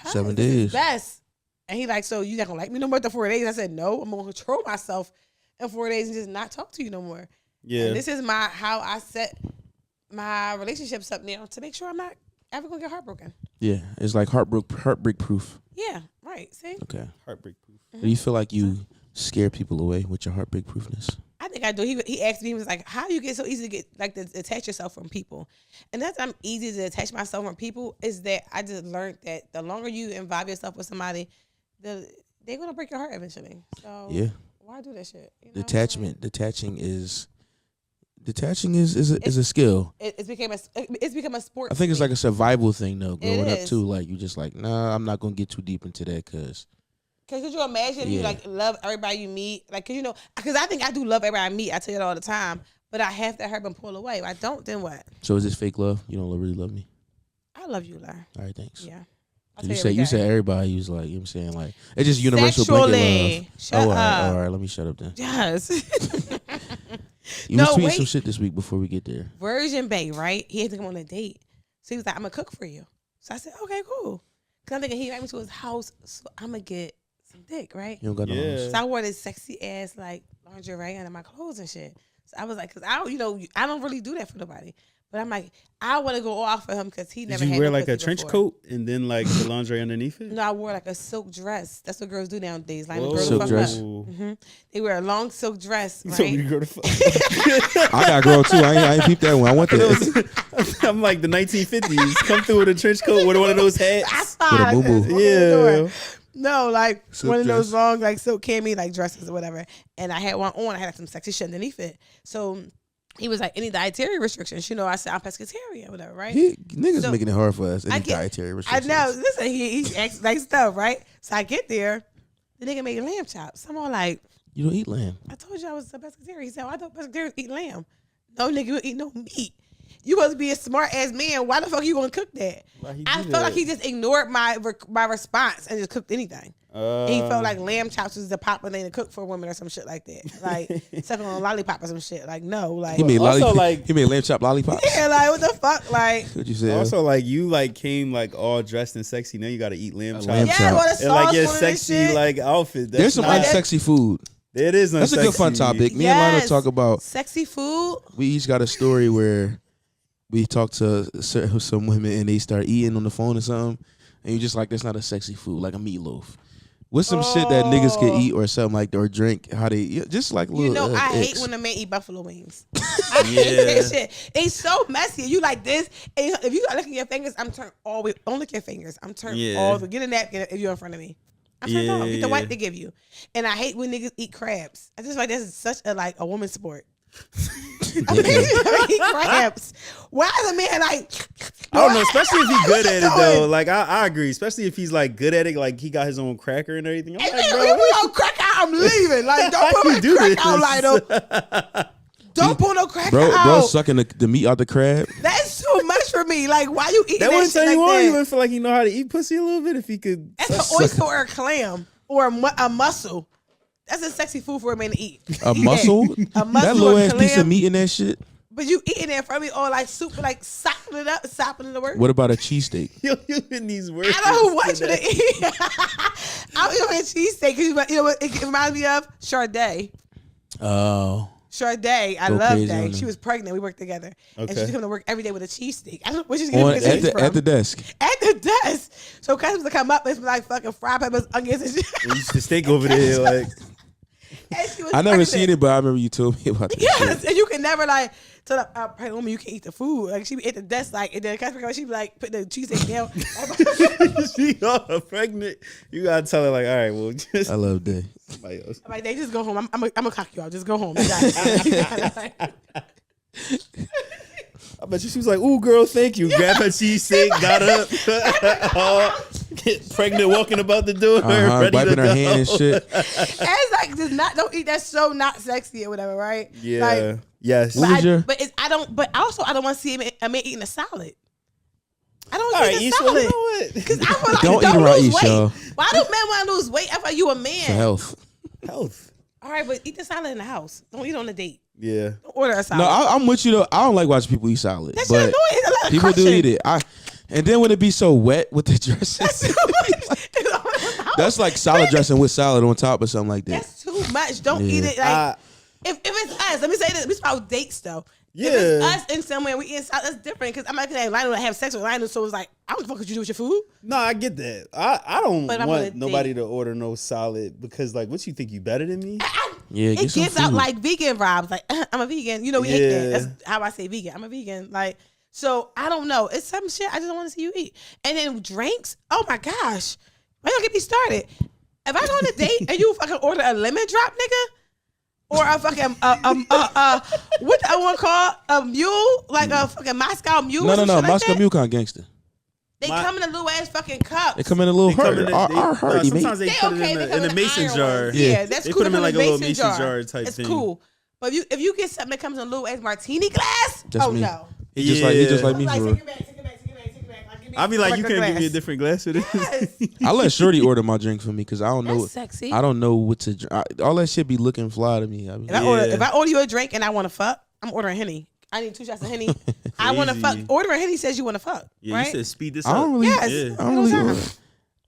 7 this is days. best. And he like, so you not gonna like me no more after 4 days? I said, no, I'm gonna control myself in 4 days and just not talk to you no more. Yeah. And this is how I set my relationships up now to make sure I'm not ever gonna get heartbroken. Yeah, it's like heartbreak proof. Yeah, right. See, Okay. Heartbreak proof. Do you feel like you scare people away with your heartbreak proofness? I think I do. He asked me, he was like, how do you get so easy to get like to detach yourself from people? And that's I'm easy to detach myself from people is that I just learned that the longer you involve yourself with somebody, they're gonna break your heart eventually. So Yeah. why do that shit? You know? Detaching is Detaching is a skill. It's become a sport. I think it's like a survival thing though. Growing up is. too, like you just like, nah, I'm not gonna get too deep into that because. Cause could you imagine you like love everybody you meet? Like, cause you know, cause I think I do love everybody I meet. I tell you that all the time. But I have to hurt and pull away. If I don't, then what? So is this fake love? You don't really love me? I love you, Lar. All right, thanks. Yeah. You said everybody. You was like, you know what I'm saying? Like, it's just universal blanket love. Shut up. All right, let me shut up then. Yes. You was tweeting some shit this week before we get there. Virgin Bay, right? He had to come on a date. So he was like, I'm going to cook for you. So I said, okay, cool. Because I'm thinking he invited me to his house, so I'm going to get some dick, right? You don't got no house. So I wore this sexy ass, like, lingerie under my clothes and shit. So I was like, because I don't really do that for nobody. But I'm like, I want to go off for him because he never had Did you wear no like a pussy trench before. coat and then like the lingerie underneath it? No, I wore like a silk dress. That's what girls do nowadays. Like, Whoa. girls Silk fuck dress. up. They wear a long silk dress, You right? told me to go to fuck. I got a girl too. I ain't peeped that one. I want that. I'm like the 1950s. Come through with a trench coat with one of those hats. With a boo-boo. Yeah. No, like Silk one of those dress. long, like silk cami, like dresses or whatever. And I had one on. I had like some sexy shit underneath it. So he was like, any dietary restrictions? You know, I said I'm pescatarian, whatever, right? Niggas So, making it hard for us. Any I get- dietary I restrictions. know. Listen, he acts like stuff, right? So I get there, the nigga making lamb chops. I'm all like, You don't eat lamb. I told you I was a pescatarian. He said, I thought pescatarians eat lamb. No, nigga, you don't eat no meat. You supposed to be a smart ass man. Why the fuck you gonna cook that? I felt like he just ignored my response and just cooked anything. And he felt like lamb chops was the popular thing to cook for women or some shit like that. Like sucking on a lollipop or some shit. Like no, like He made Also, he made lamb chop lollipops. yeah, like what the fuck, like What you said? Also, like you like came like all dressed and sexy. Now you got to eat lamb chops. lamb yeah, chop. all the And like sauce your on it and sexy shit. like outfit. There's some not- unsexy food. It is. That's a good fun unsexy. topic. Me and Lana Yes. talk about. Sexy food. We each got a story where we talked to some women and they start eating on the phone or something, and you just like, that's not a sexy food, like a meatloaf. What's some shit that niggas can eat or something like that, or drink? How they just like little. You know, I hate icks. when a man eat buffalo wings. I hate that shit. It's so messy. You like this, and if you look at your fingers, I'm turned all the way. Don't lick your fingers. I'm turned all the way. Get a napkin if you're in front of me. I'm turned off. Get the wipe they give you. And I hate when niggas eat crabs. I just like that's such a a woman's sport. I mean, you eat crabs. Why is a man like? I don't know, especially if he's good at it doing? though. Like I agree, especially if he's like good at it, like he got his own cracker and everything. I'm Hey, like, man, bro, if we don't crack out, I'm leaving. Like, don't put my do crack this? out, Lido. Don't pull no crack Bro out. sucking the meat out the crab. That's too much for me. Like, why you eating that that wouldn't shit turn you like on. that? You wouldn't feel like you know how to eat pussy a little bit if he could. That's an oyster or a clam or a mussel. That's a sexy food for a man to eat. A mussel? A mussel That little or ass piece of clam. meat in that shit. But you eating it from me all like soup, like sopping it up, sopping it to work. What about a cheesesteak? Yo, you in these words. I don't want you to eat. I'm eating a cheesesteak because you know what it reminds me of? Sade. Oh. Sade, I Go love crazy that. on She her. was pregnant. We worked together, and Okay. she's coming to work every day with a cheesesteak. I don't know where she's getting the cheese from. At the desk. At the desk. So customers would come up and it's like fucking fried peppers, onions, and shit. You used to steak over there, like And she was I never pregnant. seen it, but I remember you told me about that. Yes, and you can never like tell the pregnant woman you can't eat the food. Like she be at the desk, like, and then the customer she be like put the cheesesteak down. she all pregnant. You gotta tell her like, all right, well, just I love that. somebody else. I'm like, they just go home. I'm gonna cock you out. Just go home. You got it. I bet you she was like, ooh, girl, thank you. Grab her cheesesteak, got up, all get pregnant, walking about the door, ready Wiping to her go. hand and shit. It's like just not don't eat. That's so not sexy or whatever, right? Yeah. Like, Yes. What was your- but it's, I don't. But also, I don't want to see a man eating a salad. I don't All want right, to eat a Isha, salad. you know what? Because I feel like Don't don't eat around lose Isha. weight. Why do men want to lose weight? I thought you a man. For health. Health. All right, but eat the salad in the house. Don't eat on a date. Yeah. Don't order a salad. No, I'm with you though. I don't like watching people eat salad. that shit but annoying. It's a lot of people do crushing. eat it. And then when it be so wet with the dressing, That's too much. It's all in the house. that's like salad dressing with salad on top or something like that. That's too much. Don't Yeah. eat it. Like if it's us, let me say this. We talk about dates though. Yeah. If it's us in somewhere we eat salad, that's different. Because I'm not gonna Lionel have sex with Lionel, so it's like I don't fuck what you do with your food. No, I get that. I don't But I'm on a want nobody date. to order no salad because, like, what you think you better than me? Yeah, get It some gives out food. like vegan vibes. Like I'm a vegan. You know we hate that. Yeah. That's how I say vegan. I'm a vegan. Like so I don't know. It's some shit I just don't want to see you eat. And then drinks. Oh my gosh, why don't get me started? If I go on a date and you fucking order a lemon drop, nigga, or a fucking what I want to call a mule, like a fucking Moscow mule. No. Like Moscow that. Mule kind of gangster. They come in a little ass fucking cups. They come in a little Come in hardy, mate. sometimes they put okay, it they in come a mason iron jar. ones. Yeah, that's They cool. put them in like a little mason jar jar type it's thing. cool. But if you get something that comes in a little ass martini glass, That's oh me. no. He just like me Like, for take real. it back, take it back, take it back, take it back. Like, give me I'll be like, you a can't give me a glass. different glass for this. Yes. I let Shorty order my drink for me because I don't know. That's sexy. I don't know what to drink. All that shit be looking fly to me. I mean, If I order you a drink and I want to fuck, I'm ordering Henny. I need 2 shots of Henny. I want to fuck. Ordering Henny says you want to fuck. Yeah, right? you said speed this I up. don't really. Yes. Yeah. I don't really. Time.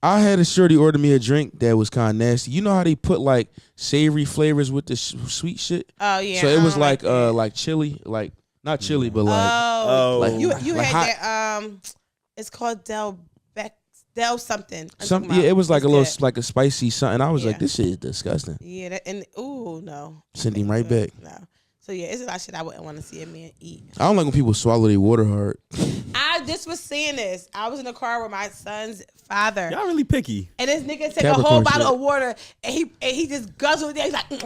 I had a Shorty order me a drink that was kind of nasty. You know how they put like savory flavors with the sweet shit. Oh yeah. So it was I don't that. like chili, like not chili, but like Oh, like you like had hot- that. It's called Del something. Yeah, it was like It's a little good. like a spicy something. I was Yeah. like, this shit is disgusting. Yeah, and no. Send him right back. No. So yeah, it's a lot of shit I wouldn't want to see a man eat. I don't like when people swallow their water hard. I just was saying this. I was in the car with my son's father, Y'all really picky. and this nigga take a Capricorn whole bottle shit. of water, and he just guzzled it. He's like, I'm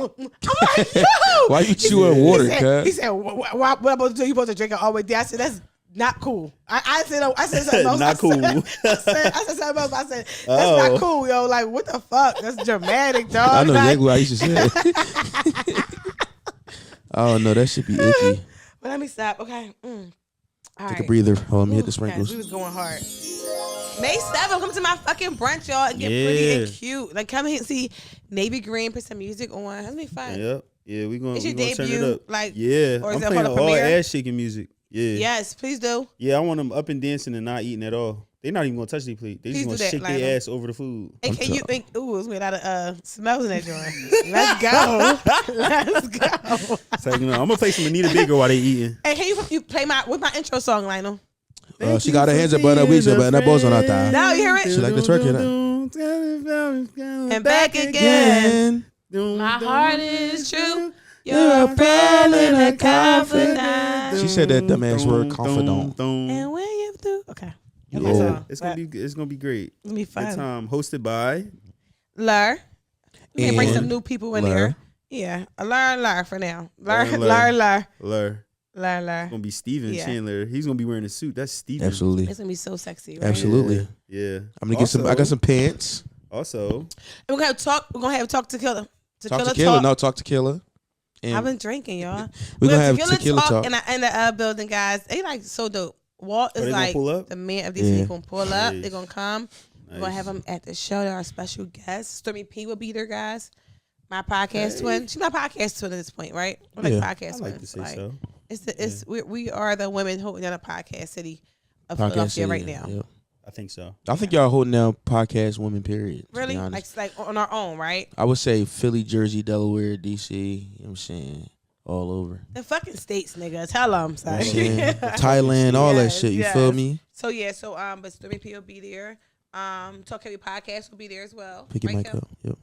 like, yo, Why you chewing water, He cuz? said, what am I supposed to do? You supposed to drink it all the way down. I said, that's not cool. I said something else. Not cool. I said something else. I said, that's Oh. not cool, yo. Like, what the fuck? That's dramatic, dog. I know Like, exactly what I used to say. Oh no, that should be icky. But let me stop. Okay. All Take right. a breather. Hold on, let me hit the Guys, sprinkles. we was going hard. May 7th, come to my fucking brunch, y'all, and get pretty and cute. Like, come here and see Navy Green, put some music on. It's gonna be fun. Yep. Yeah, we gonna It's we your gonna turn debut, it up. like, yeah, or is I'm that playing for the all premiere? ass shaking music. Yeah. Yes, please do. Yeah, I want them up and dancing and not eating at all. They're not even gonna touch their plate. They Please just gonna do that, shake Lionel. their ass over the food. And can you think, ooh, it's made out of smells in that joint. Let's go. Let's go. So, I'm gonna play some Anita Baker while they eating. Hey, can you play with my intro song, Lionel? She got her hands up on her weeks, but that ball's on her thigh. Now you hear it? She like the twerk it And back again. My heart is true. You're a pal and a confidant. She said that dumbass word, confidant. And when you do, okay. Yeah. Okay, so, It's gonna be great. It's gonna be Good fun. time. Hosted by Lur. We can bring And some new people in Lur. here. Yeah, Lur for now. Lur. Lur. Lur. Gonna be Steven Yeah. Chandler. He's gonna be wearing a suit. That's Steven. Absolutely. It's gonna be so sexy, right? Absolutely. Yeah. I'm gonna get some. I got some pants. Also, And we're gonna talk. We're gonna have talk to Killer. Talk to Killer. No, talk to Killer. I've And been drinking, y'all. we're gonna have Tequila tequila talk. in the building, guys. They like so dope. Walt they is gonna like pull up? the man of these. Yeah. They're gonna pull up. Nice. They're gonna come. We're gonna have them at the show. They're our special guest. Stormy P will be there, guys. My podcast twin. She's my podcast twin at this point, right? We're like Yeah. podcast I like twins. to say so. We are the women holding down a podcast city of Podcast Philadelphia city, right now. yep. I think so. I think y'all holding down podcast women. Period. To Really, be honest. like on our own, right? I would say Philly, Jersey, Delaware, DC. You know what I'm saying? All over. The fucking states, nigga. Tell them, You know what I'm sorry. saying? Thailand, all that Yes, shit. You yes. feel me? So yeah, but Stormy P will be there. Talk Heavy Podcast will be there as well. Pick your Right, mic Kim? up. Yep.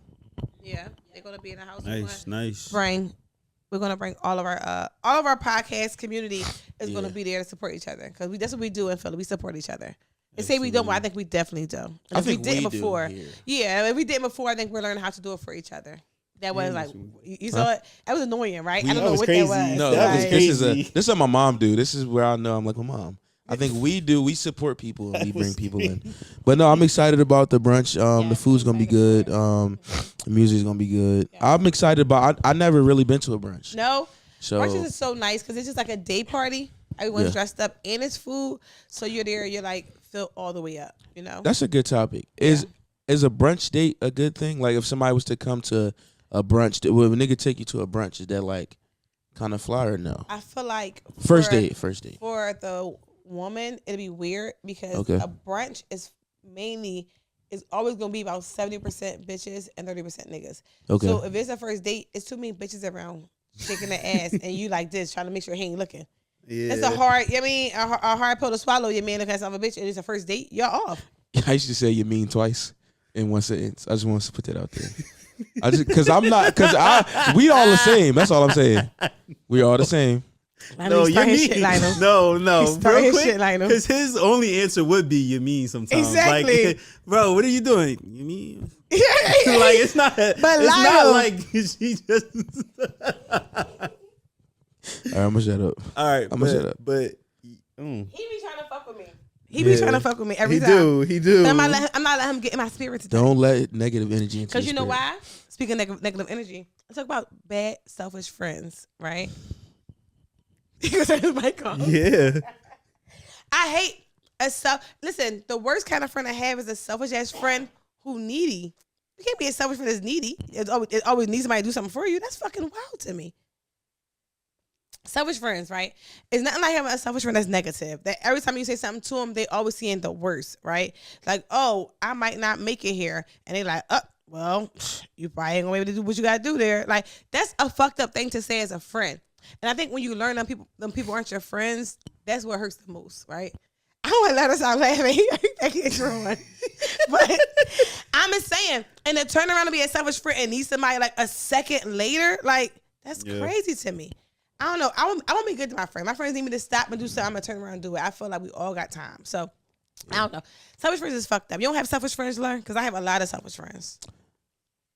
Yeah, they're gonna be in the house. Nice. We're gonna bring all of our podcast community is gonna be there to support each other because that's what we do in Philly. We support each other. They say we don't, but I think we definitely do. And I if think we did we it do before. here. Yeah, if we did it before, I think we're learning how to do it for each other. That was like you saw it. That was annoying, right? I don't That know was what crazy. that was. No, That was Like, crazy. this is what my mom do. This is where I know I'm like my mom. I think we support people and we bring people in. But no, I'm excited about the brunch. The food's gonna be good. The music's gonna be good. I'm excited about. I never really been to a brunch. No, So brunches is so nice because it's just like a day party. Everyone's Yeah. dressed up and it's food, so you're there. You're like filled all the way up. You know. that's a good topic. Is a brunch date a good thing? Like if somebody was to come to a brunch, would a nigga take you to a brunch? Is that like kind of fly or no? I feel like First for- date. for the woman, it'd be weird because Okay. a brunch is always gonna be about 70% bitches and 30% niggas. Okay. So if it's a first date, it's too many bitches around shaking their ass and you like this trying to make sure he ain't looking. Yeah. It's a hard pill to swallow. Your man looking at some bitch and it's a first date. You're off. I used to say you mean twice in one sentence. I just want to put that out there. We all the same. That's all I'm saying. We all the same. No, you starting mean shit, Lionel. no, He's starting real quick, shit, Lionel. because his only answer would be you mean sometimes. Exactly. Like, bro, what are you doing? You mean? Like It's not. It's not Lionel, like she just. All right, I'm gonna shut up. All right, I'ma shut up. But he be trying to fuck with me. He be trying to fuck with me every time. He do. But I'm not letting him get in my spirit today. Don't let negative energy into. Because you know spirit. why? Speaking of negative energy, I talk about bad, selfish friends, right? Because I his mic on. Yeah. I hate a self. Listen, the worst kind of friend I have is a selfish ass friend who needy. You can't be a selfish friend that's needy. It always needs somebody to do something for you. That's fucking wild to me. Selfish friends, right? It's not like having a selfish friend that's negative. That every time you say something to them, they always seeing the worst, right? Like, oh, I might not make it here, and they like, well, you probably ain't gonna be able to do what you gotta do there. Like, that's a fucked up thing to say as a friend. And I think when you learn them people aren't your friends, that's what hurts the most, right? I don't want to let us out laughing. That kid's wrong. But I'm just saying, and to turn around and be a selfish friend and need somebody like a second later, like, that's crazy to me. I don't know. I want to be good to my friend. My friends need me to stop and do something. I'm going to turn around and do it. I feel like we all got time. So, I don't know. Selfish friends is fucked up. You don't have selfish friends, Learn? Because I have a lot of selfish friends.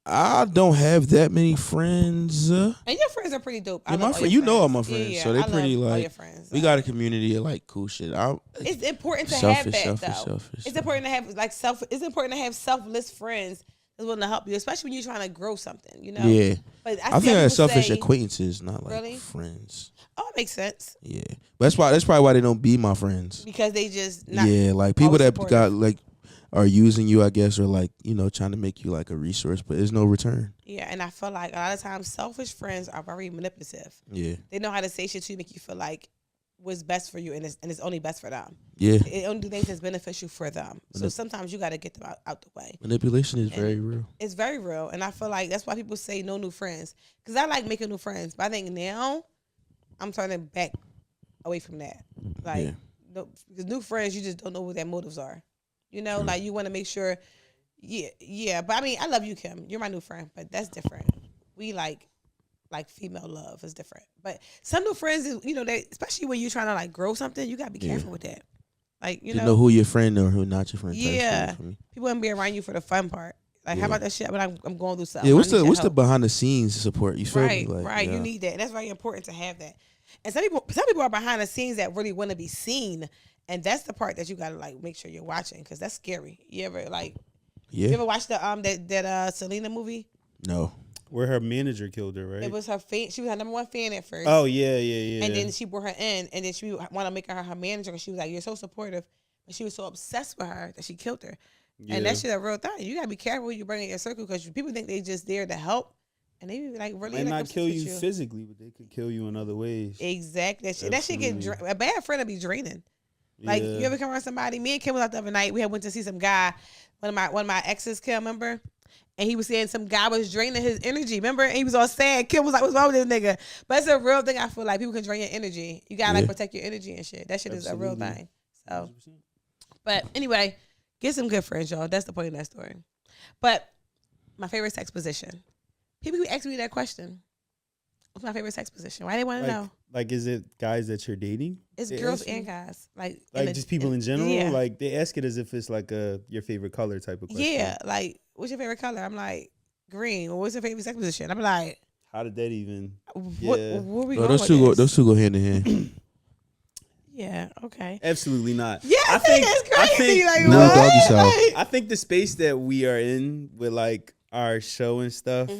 I don't have that many friends. And your friends are pretty dope. Yeah, my friend, you know all my friends, so they pretty all like. your friends. We got a community of like cool shit. It's important to selfish, have that selfish, though. selfish. It's important to have It's important to have selfless friends that's willing to help you, especially when you're trying to grow something. You know. Yeah. But I think I have selfish say, acquaintances, not like Really? friends. Oh, it makes sense Yeah, but that's probably why they don't be my friends. because they just not Yeah, like people always that supportive. got like are using you, I guess, or like trying to make you like a resource, but there's no return. Yeah, and I feel like a lot of times selfish friends are very manipulative. Yeah, They know how to say shit to you, make you feel like what's best for you, and it's only best for them. yeah. It only do things that's beneficial for them. So sometimes you got to get them out the way. Manipulation is very real. It's very real, and I feel like that's why people say no new friends. Because I like making new friends, but I think now I'm turning back away from that. Like, because new friends, you just don't know what their motives are. You know, like you want to make sure. Yeah. But I mean, I love you, Kim. You're my new friend, but that's different. We like female love is different. But some new friends, they especially when you're trying to like grow something, you gotta be careful with that. Like you know who your friend or who not your friend. Yeah, people wouldn't be around you for the fun part. Like, how about that shit? But I'm going through something. Yeah, what's the behind the scenes support? You feel me? Like, Right. You need that. And that's very important to have that. And some people are behind the scenes that really want to be seen, and that's the part that you gotta like make sure you're watching because that's scary. You ever You ever watch the that Selena movie? No. Where her manager killed her, right? It was her fan. She was her number one fan at first. Oh yeah. And then she brought her in, and then she wanted to make her manager because she was like, "You're so supportive," but she was so obsessed with her that she killed her. Yeah. And that shit a real thing. You gotta be careful when you bring in your circle because people think they just there to help, and they be like really might like not kill you physically, but they could kill you in other ways. Exactly. That shit get a bad friend will be draining. Like you ever come around somebody? Me and Kim was out the other night. We had went to see some guy. One of my exes, Kim, remember? And he was saying some guy was draining his energy. Remember? And he was all sad. Kim was like, "What's wrong with this nigga?" But it's a real thing. I feel like people can drain your energy. You gotta like protect your energy and shit. That shit is a real thing. So, 100%. But anyway, get some good friends, y'all. That's the point of that story. But my favorite sex position. People who ask me that question. What's my favorite sex position? Why they want to know? Like, is it guys that you're dating? It's girls and guys. Like just people in general? Yeah. Like, they ask it as if it's like your favorite color type of question. Yeah, like, what's your favorite color? I'm like, green. Or what's your favorite sex position? I'm like, how did that even? Where we going those two go hand in hand. Yeah, okay. Absolutely not. Yeah, I think it's crazy. I think the space that we are in with like our show and stuff,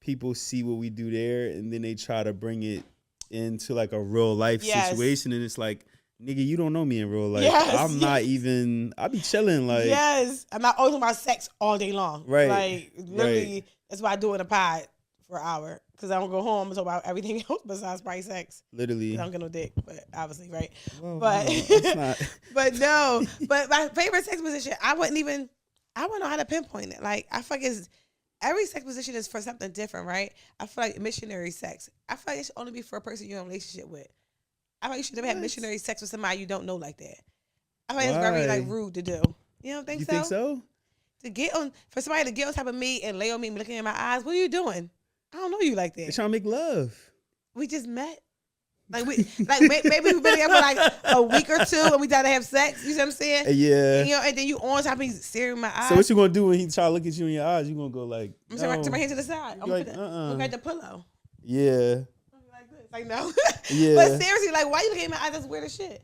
people see what we do there and then they try to bring it into like a real life situation, and it's like, nigga, you don't know me in real life. I'm not even. I be chilling like. Yes, I'm not always about sex all day long. Right. Like literally, that's why I do it in a pod for an hour because I don't go home and talk about everything else besides probably sex. Literally, I don't get no dick, but obviously, right? Well, but but my favorite sex position, I wouldn't know how to pinpoint it. Like I feel like every sex position is for something different, right? I feel like missionary sex. I feel like it should only be for a person you're in a relationship with. I feel like you should never have missionary sex with somebody you don't know like that. I feel like it's very like rude to do. You don't think so? You think so? For somebody to get on top of me and lay on me and looking in my eyes, what are you doing? I don't know you like that. They're trying to make love. We just met. Like maybe we've been together for like a week or two and we try to have sex. You see what I'm saying? Yeah. And, and then you on top of me staring in my eyes. So what you gonna do when he try to look at you in your eyes? You gonna go like? I'm turn my hand to the side. I'm like, look at the pillow. Yeah. Like this. Like no. Yeah. But seriously, like why you looking in my eyes? That's weird as shit.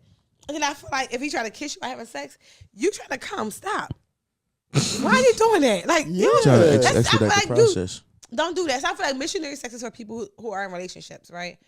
And then I feel like if he try to kiss you while having sex, you trying to come. Stop. Why are you doing that? Like Trying to expedite the process. Don't do that. So I feel like missionary sex is for people who are in relationships, right?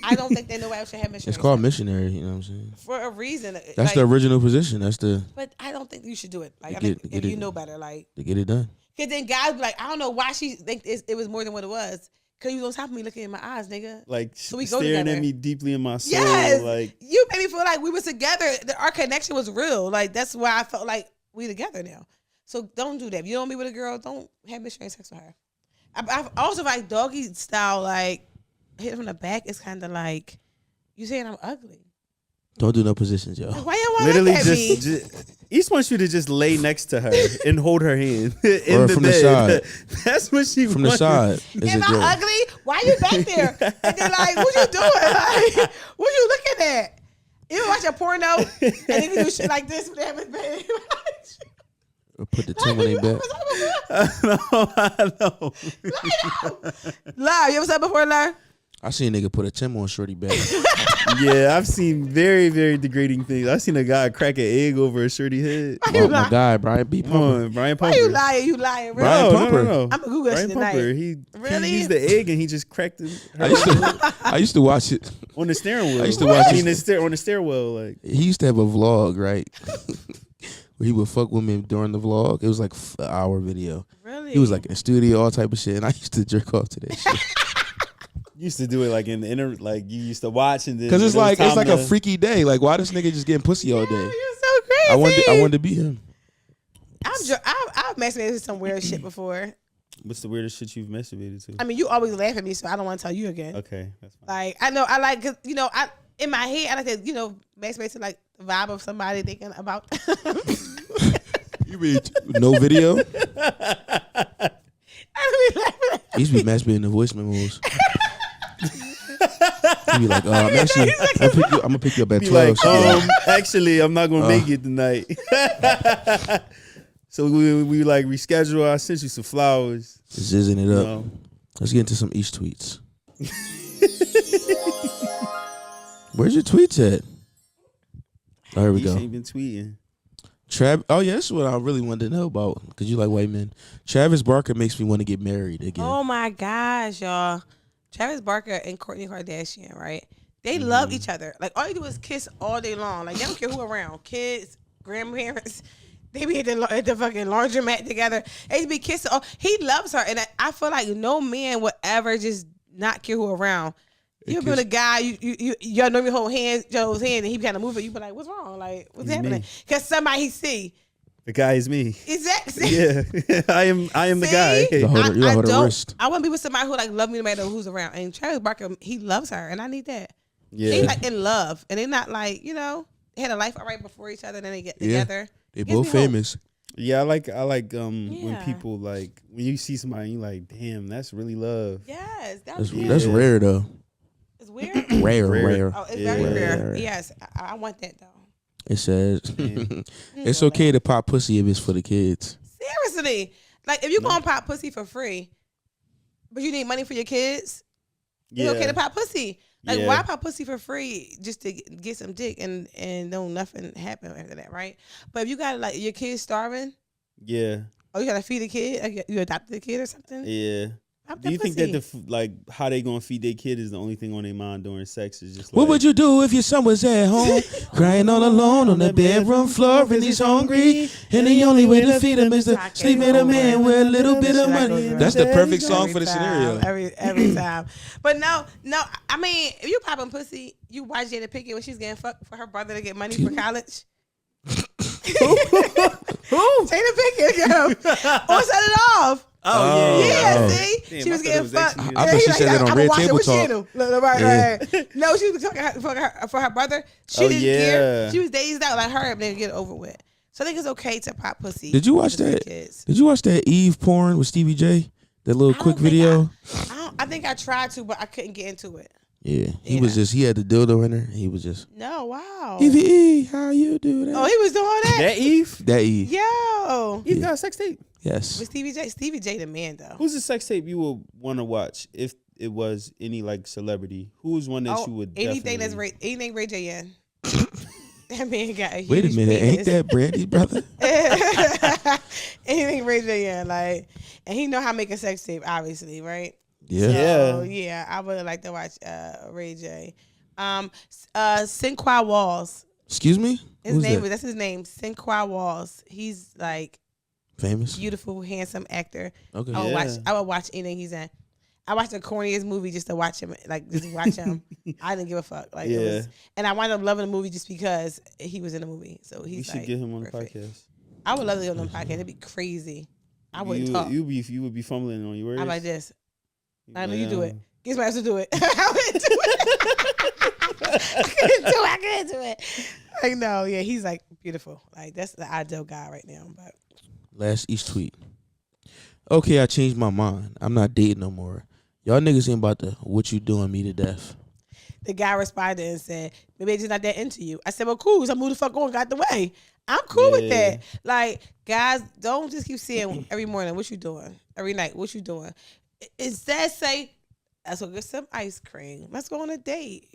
I don't think that nobody else should have missionary. It's called sex. missionary. You know what I'm saying? For a reason. That's like, the original position. That's the. But I don't think you should do it. Like, Get if it- you know better, like. To get it done. Because then guys be like, I don't know why she think it was more than what it was. Because you on top of me looking in my eyes, nigga. Like So we go staring together. at me deeply in my soul. Yes. Like You made me feel like we was together. Our connection was real. Like, that's why I felt like we together now. So don't do that. If you don't be with a girl, don't have missionary sex with her. I also like doggy style, like hit from the back is kind of like you saying I'm ugly. Don't do no positions, yo. Like, why y'all want to literally look at me? just East wants you to just lay next to her and hold her hand in Or the from the bed. side. That's what she From wants. the side. Is Am it good? I ugly? Why you back there? And then like, what you doing? Like, what you looking at? You ever watch a porno and then you do shit like this with them in bed? Or put the tongue on their back. I know. Love, you ever said before, Love? I seen a nigga put a Tim on shorty back. Yeah, I've seen very, very degrading things. I've seen a guy crack an egg over a shirty head. My guy, Brian B. Come Pumper. on, Brian Why Pumper. you lying? You lying, really? Brian No, Pumper. no. I'm gonna Google that Brian shit Pumper. tonight. He Really? used the egg and he just cracked it I used to watch it. on the steering wheel. I used to watch I mean, this- on the stairwell. Like, He used to have a vlog, right? Where he would fuck women during the vlog. It was like an hour video. Really? He was like in the studio, all type of shit, and I used to jerk off to that shit. you used to do it like in the inner, like you used to watch and then. Because it's when it was like time a freaky day. Like, why this nigga just getting pussy all Yo, day? you're so crazy. I wanted to be him. I've masturbated to some weird shit before. What's the weirdest shit you've masturbated to? I mean, you always laugh at me, so I don't want to tell you again. Okay, that's fine. Like, I know, I like, cause, I in my head, I like to, masturbate to like the vibe of somebody thinking about. You mean no video? I don't be laughing. He used to be masturbating the voice memos. He'd be like, I'm actually, I'm gonna pick you up at Be 12. like, actually, I'm not gonna make it tonight. So we like reschedule. I sent you some flowers. Just zizzing it up. No. Let's get into some East tweets. Where's your tweets at? Oh, here we You go. ain't been tweeting. Oh yeah, that's what I really wanted to know about. Cause you like white men. Travis Barker makes me want to get married again. Oh my gosh, y'all. Travis Barker and Kourtney Kardashian, right? They love each other. Like, all you do is kiss all day long. Like, they don't care who around. Kids, grandparents. They be at the fucking laundromat together. They be kissing. Oh, he loves her. And I feel like no man would ever just not care who around. You ever been a guy, y'all know me hold hands, Joe's hand, and he kind of move it. You be like, what's wrong? Like, what's happening? Because somebody he see. The guy is me. Exactly. Yeah, I am the guy. You hold her wrist. I want to be with somebody who like love me no matter who's around. And Travis Barker, he loves her, and I need that. Yeah, They like in love, and they not like they had a life all right before each other, and then they get together. They Gives both me hope. famous. yeah. I like when Yeah. people like when you see somebody, you like, damn, that's really love. Yes, That's rare though. It's weird. Rare. Oh, it's very Yeah. rare. Yes, I want that though. It says it's okay to pop pussy if it's for the kids. Seriously, like if you gonna pop pussy for free, but you need money for your kids, it's okay to pop pussy. Like, Yeah. why pop pussy for free just to get some dick and don't nothing happen after that, right? But if you got like your kid's starving, Yeah, or you gotta feed a kid, like you adopted a kid or something. yeah. Pop Do you think pussy. that like how they gonna feed their kid is the only thing on their mind during sex? Is just like, What would you do if your son was at home, crying all alone on the bedroom floor, and he's hungry, and the only way to feed him is to sleep with a man with a little bit of money? That's the perfect song for the scenario. Every time. But no. I mean, if you popping pussy, you watch Jada Pinkett when she's getting fucked for her brother to get money for college. Who? Jada Pinkett, girl. Or set it off. Oh yeah, Yeah, Oh. see? Damn, she I was thought it getting was fucked. actually- I thought she said that on Red Table Talk. Channel. Right. No, she was talking for her brother. She Oh, didn't yeah. care. She was dazed out. Like, hurry up, nigga, get it over with. So I think it's okay to pop pussy. Did you watch for the that? kids. Did you watch that Eve porn with Stevie J? That little I quick don't think video. I think I tried to, but I couldn't get into it. Yeah, he was just, he had the dildo in her. And he was just, No, wow. Evie, how you do that? Oh, he was doing that? That Eve? That Eve. Yo. Eve got a sex tape? Yes. With Stevie J. Stevie J the man, though. Who's the sex tape you would want to watch if it was any like celebrity? Who's one that you would anything definitely... that's anything Ray J in. That man got a huge Wait a minute, penis. ain't that Brandy's brother? Anything Ray J in, like, and he know how to make a sex tape, obviously, right? Yeah. So, yeah, I would like to watch Ray J. Sinqua Walls. Excuse me? That's his name, Sinqua Walls. He's like famous, beautiful, handsome actor. Okay. I would watch anything he's in. I watched the corniest movie just to watch him, like just watch him. I didn't give a fuck. Like, and I wound up loving the movie just because he was in the movie. So he's we should get him on perfect. the podcast. I would love to get him on the podcast. It'd be crazy. I wouldn't talk. You would be fumbling on your words. I'm like this. I know you do it. Get my ass to do it. I wouldn't do it. I couldn't do it. Like, no, yeah, he's like beautiful. Like, that's the ideal guy right now. But last each tweet. Okay, I changed my mind. I'm not dating no more. Y'all niggas ain't about to what you doing me to death. The guy responded and said, maybe they just not that into you. I said, well, cool. So I moved the fuck on, got the way. I'm cool with that. Like, guys, don't just keep saying every morning, what you doing? Every night, what you doing? Instead, say, let's go get some ice cream. Let's go on a date.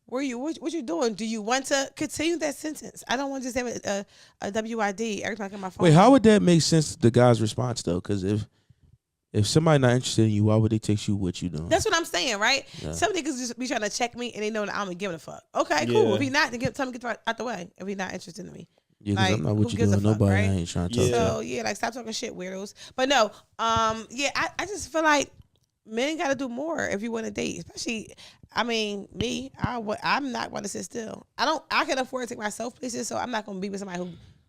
What you doing? Do you want to continue that sentence? I don't want to just have a WID every time I get my phone. Wait, how would that make sense to the guy's response, though? Because if somebody not interested in you, why would they text you what you doing? That's what I'm saying, right? Yeah. Some niggas just be trying to check me and they know that I'm giving a fuck. Okay, cool. If he not, then tell him to get out the way. If he not interested in me. Yeah, because I'm not what you doing. Nobody I ain't trying to talk to. So, yeah, like, stop talking shit, weirdos. But no, yeah, I just feel like men got to do more if you want to date. Especially, I mean, me, I'm not going to sit still. I can afford to take myself places, so I'm not going to be with somebody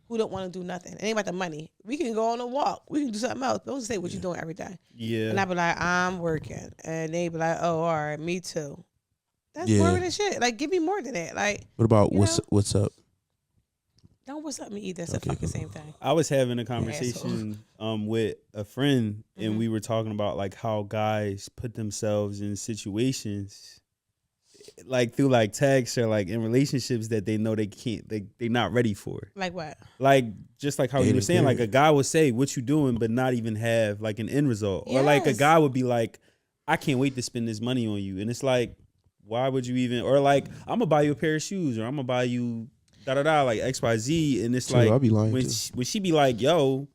who don't want to do nothing. It ain't about the money. We can go on a walk. We can do something else. Don't say what you're doing every day. Yeah. And I be like, I'm working. And they be like, oh, all right, me too. That's boring as shit. Like, give me more than that. Like, what about what's up? Don't what's up me either. It's the fucking same thing. I was having a conversation with a friend, and we were talking about like how guys put themselves in situations like through like text or like in relationships that they know they can't, they not ready for. Like what? Like just like how you were saying, like a guy would say, what you doing, but not even have like an end result. Or like a guy would be like, I can't wait to spend this money on you. And it's like, why would you even, or like, I'm gonna buy you a pair of shoes, or I'm gonna buy you like XYZ. And it's like, I'll be lying when she be like, yo,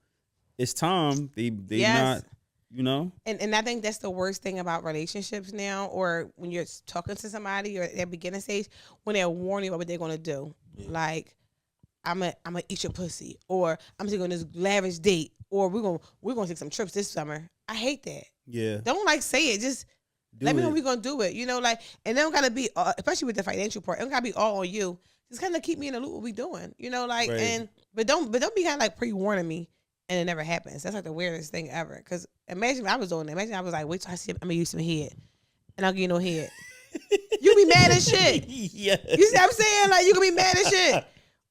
it's time, they not, you know? And I think that's the worst thing about relationships now, or when you're talking to somebody or at their beginning stage, when they're warning you about what they're gonna do. Yeah. Like, I'm gonna eat your pussy, or I'm just going to this lavish date, or we're gonna take some trips this summer. I hate that. Yeah. Don't like say it. Just let me know we're gonna do it. You know, like, and it don't gotta be, especially with the financial part, it don't gotta be all on you. Just kind of keep me in the loop what we doing. You know, like, but don't be kind of like pre-warning me and it never happens. That's like the weirdest thing ever. Because imagine I was doing that. Imagine I was like, wait till I see, I'm gonna use some head, and I'll give you no head. You be mad as shit. Yeah. You see what I'm saying? Like, you can be mad as shit.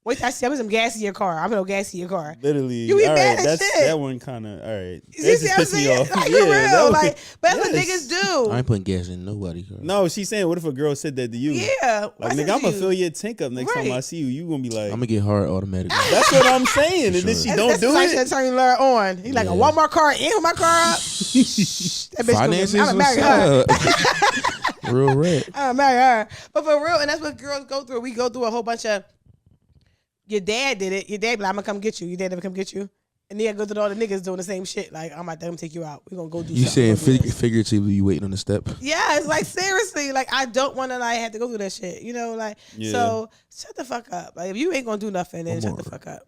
Wait till I see, I'm some gas in your car. I'm gonna gas in your car. Literally. You be mad as shit. That one kind of, all right. You see what I'm saying? Like, for real. Like, but that's what niggas do. I ain't putting gas in nobody's car. No, she's saying, what if a girl said that to you? Yeah. Like, nigga, I'm gonna fill your tank up next time I see you. You gonna be like, I'm gonna get hard automatically. That's what I'm saying. And then she don't do it. That's turn her on. He like a Walmart car and my car up. That bitch finances, I'm marry her. Real red. I'm marry her. But for real, and that's what girls go through. We go through a whole bunch of. Your dad did it. Your dad be like, I'm gonna come get you. Your dad never come get you. And then I go through all the niggas doing the same shit. Like, I'm about to take you out. We're gonna go do you something. saying figuratively you waiting on the step? Yeah, it's like seriously. Like, I don't wanna like have to go through that shit. You know, like so shut the fuck up. Like, if you ain't gonna do nothing, then shut the fuck up.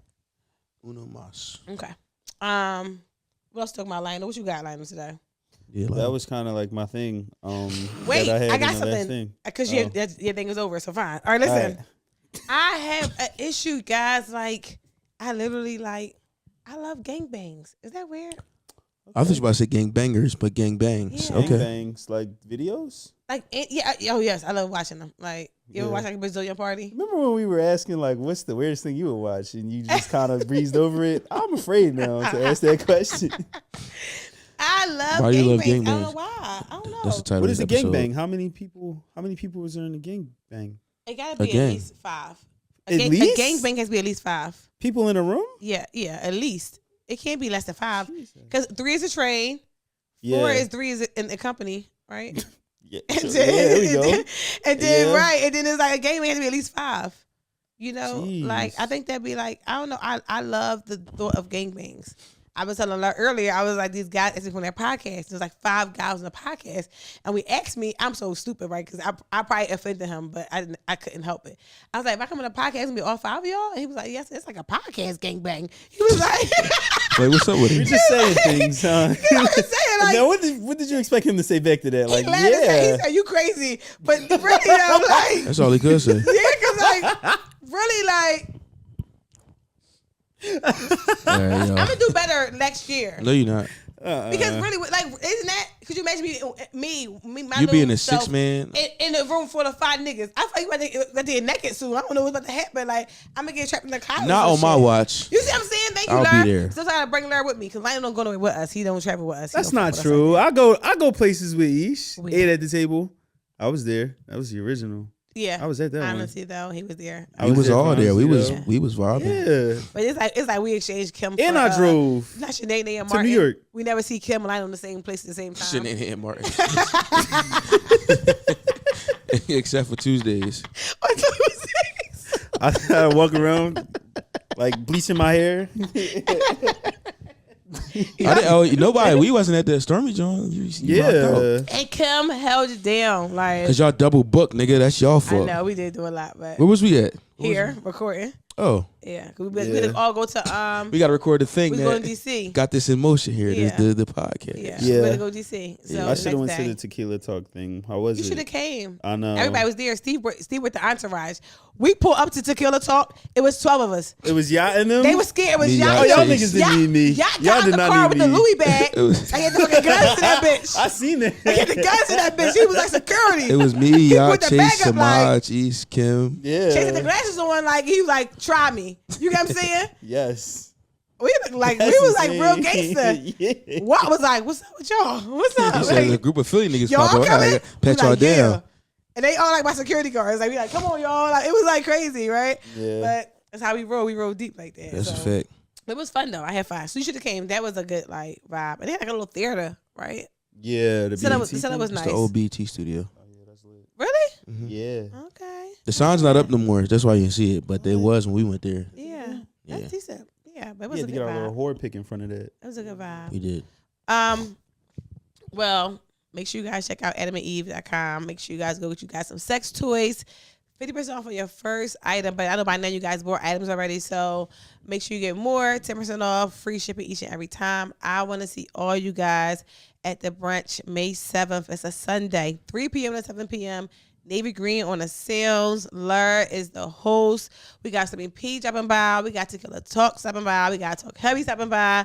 Uno mas. Okay. What else talking about, Lionel? What you got, Lionel, today? Yeah, that was kind of like my thing. Wait, I got something. Because your thing is over, so fine. All right, listen. All right. I have an issue, guys. Like, I literally like, I love gangbangs. Is that weird? I thought you were about to say gangbangers, but gangbangs. Yeah. Okay. Gangbangs, like videos? Like, yeah. Oh, yes. I love watching them. Like, you ever watch like a Brazilian party? Remember when we were asking, like, what's the weirdest thing you would watch? And you just kind of breezed over it. I'm afraid now to ask that question. I love why gangbangs. You love gangbangs? I don't know why. I don't know. That's the title. What of is a this episode. gangbang? How many people was there in a gangbang? It gotta be Again. at least 5. At least? A gangbang has to be at least 5. People in a room? Yeah, at least. It can't be less than 5. Jesus. Because 3 is a train, 4 is 3 is in the company, right? Yeah, And sure. then, Yeah, there we go. And then Yeah. right, and then it's like a gangbang has to be at least 5. You know, Jeez. like I think that'd be like, I don't know. I love the thought of gangbangs. I was telling her earlier, I was like, these guys asking from their podcast. There's like 5 guys on the podcast. And we asked me, I'm so stupid, right? Because I probably offended him, but I couldn't help it. I was like, if I come on a podcast, it's gonna be all 5 of y'all? And he was like, yes, it's like a podcast gangbang. He was like, Wait, what's up with We're it? just saying things, huh? I'm just saying, like, Now, what did you expect him to say back to that? Like, he laughed and said, yeah. he said, you crazy. But really, I'm like, That's all he could say. yeah, because like, really, like, All right, I'm gonna do better next year. No, you're not. Because really, like, isn't that? Could you imagine me, my You being little a self 6-man. in a room full of 5 niggas? I feel like you about to get naked soon. I don't know what's about to happen. Like, I'm gonna get trapped in the car. Not on my watch. You see what I'm saying? Thank you, I'll Lar. be there. Still trying to bring Lar with me because Lionel don't go nowhere with us. He don't travel with us. He That's don't not fuck with us true. like I go places with Ish. We- Ate at the table. I was there. That was the original. that. Yeah, I was at that one. honestly though, he was there. I We was there all for there. We was honesty, vibing. Yeah. But it's like we exchanged Kim. And for, I drove. Not Sinead and to Martin. New York. We never see Kim and Lionel in the same place at the same time. Shit ain't Martin. Except for Tuesdays. What time was this? I had to walk around like bleaching my hair. Nobody. We wasn't at the Stormy John. You rocked out. Yeah. And Kim held it down. Like, Cause y'all double booked, nigga. That's y'all I fault. know we did do a lot, but Where was we at? here recording. Oh, Yeah, 'cause we did all go to we got to record the thing we going that to DC. got this in motion here. Yeah. The podcast. Yeah, Yeah. we gonna go DC. So I should have went next to day. the tequila talk thing. How was You it? should have came. I know. Everybody was there. Steve with the entourage. We pulled up to Tequila Talk. It was 12 of us. It was y'all and them. They were scared. It was Me, y'all. y'all Oh, y'all Chase. niggas didn't need me. Y'all Y'all got out did the not car need with me. the Louis bag. It was- I had the fucking guns in that bitch. I seen it. I had the guns in that bitch. He was like security. It was me, He y'all, put the Chase, bag up like, Samaj, East, Kim. Yeah. chasing the glasses on. Like he was like, try me. You get what I'm saying? Yes. We look like That's we was like real insane. gangster. Yeah. What was like? What's up with y'all? What's up? He said a Like, group of Philly niggas y'all pop up. coming? I pat We y'all like, yeah. down. And they all like my security guards. Like we like, come on, y'all. Like it was like crazy, right? Yeah. But that's how we roll. We roll deep like that. That's so. a fact. It was fun though. I had fun. So you should have came. That was a good like vibe. And they had like a little theater, right? Yeah. The setup was BET nice. It's the old BT studio. Really? Yeah. Okay. The sign's not up no more. That's why you didn't see it. But it was when we went there. Yeah. Yeah. That's decent. Yeah, but it was Yeah, a to good get our vibe. little whore pick in front of that. It was a good vibe. We did. Well, make sure you guys check out adamandeve.com. Make sure you guys go get you guys some sex toys. 50% off on your first item, but I know by now you guys bought items already, so make sure you get more. 10% off, free shipping each and every time. I want to see all you guys at the brunch May 7th. It's a Sunday, 3 p.m. to 7 p.m. Navy Green on the sales. Lur is the host. We got Something P dropping by. We got Tequila Talk stopping by. We got Talk Heavy stopping by.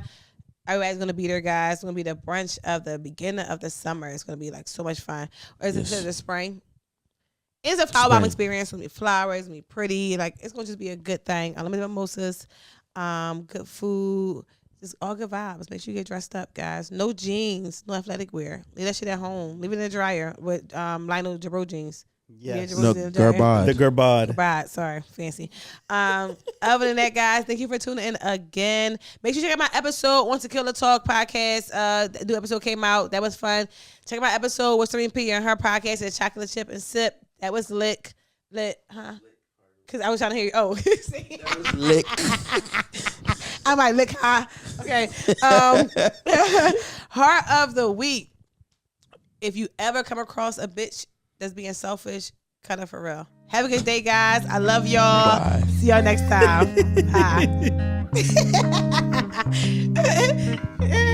Everybody's going to be there, guys. It's going to be the brunch of the beginning of the summer. It's going to be like so much fun. Or is it the spring? It's a flower bomb experience. It's going to be flowers. It's going to be pretty. Like, it's going to just be a good thing. Unlimited mimosas, good food. Just all good vibes. Make sure you get dressed up, guys. No jeans, no athletic wear. Leave that shit at home. Leave it in the dryer with Lionel Jabro jeans. Yes. No, garbage. The Gerbad. Right, sorry, fancy. Other than that, guys, thank you for tuning in again. Make sure you check out my episode, Once a Killer Talk podcast. The new episode came out. That was fun. Check out my episode with Serene P and her podcast at Chocolate Chip and Sip. That was lit, huh? Because I was trying to hear you. Oh, see? Lick. I might lick high. Okay. Heart of the week. If you ever come across a bitch that's being selfish, cut her for real. Have a good day, guys. I love y'all. Bye. See y'all next time. Bye.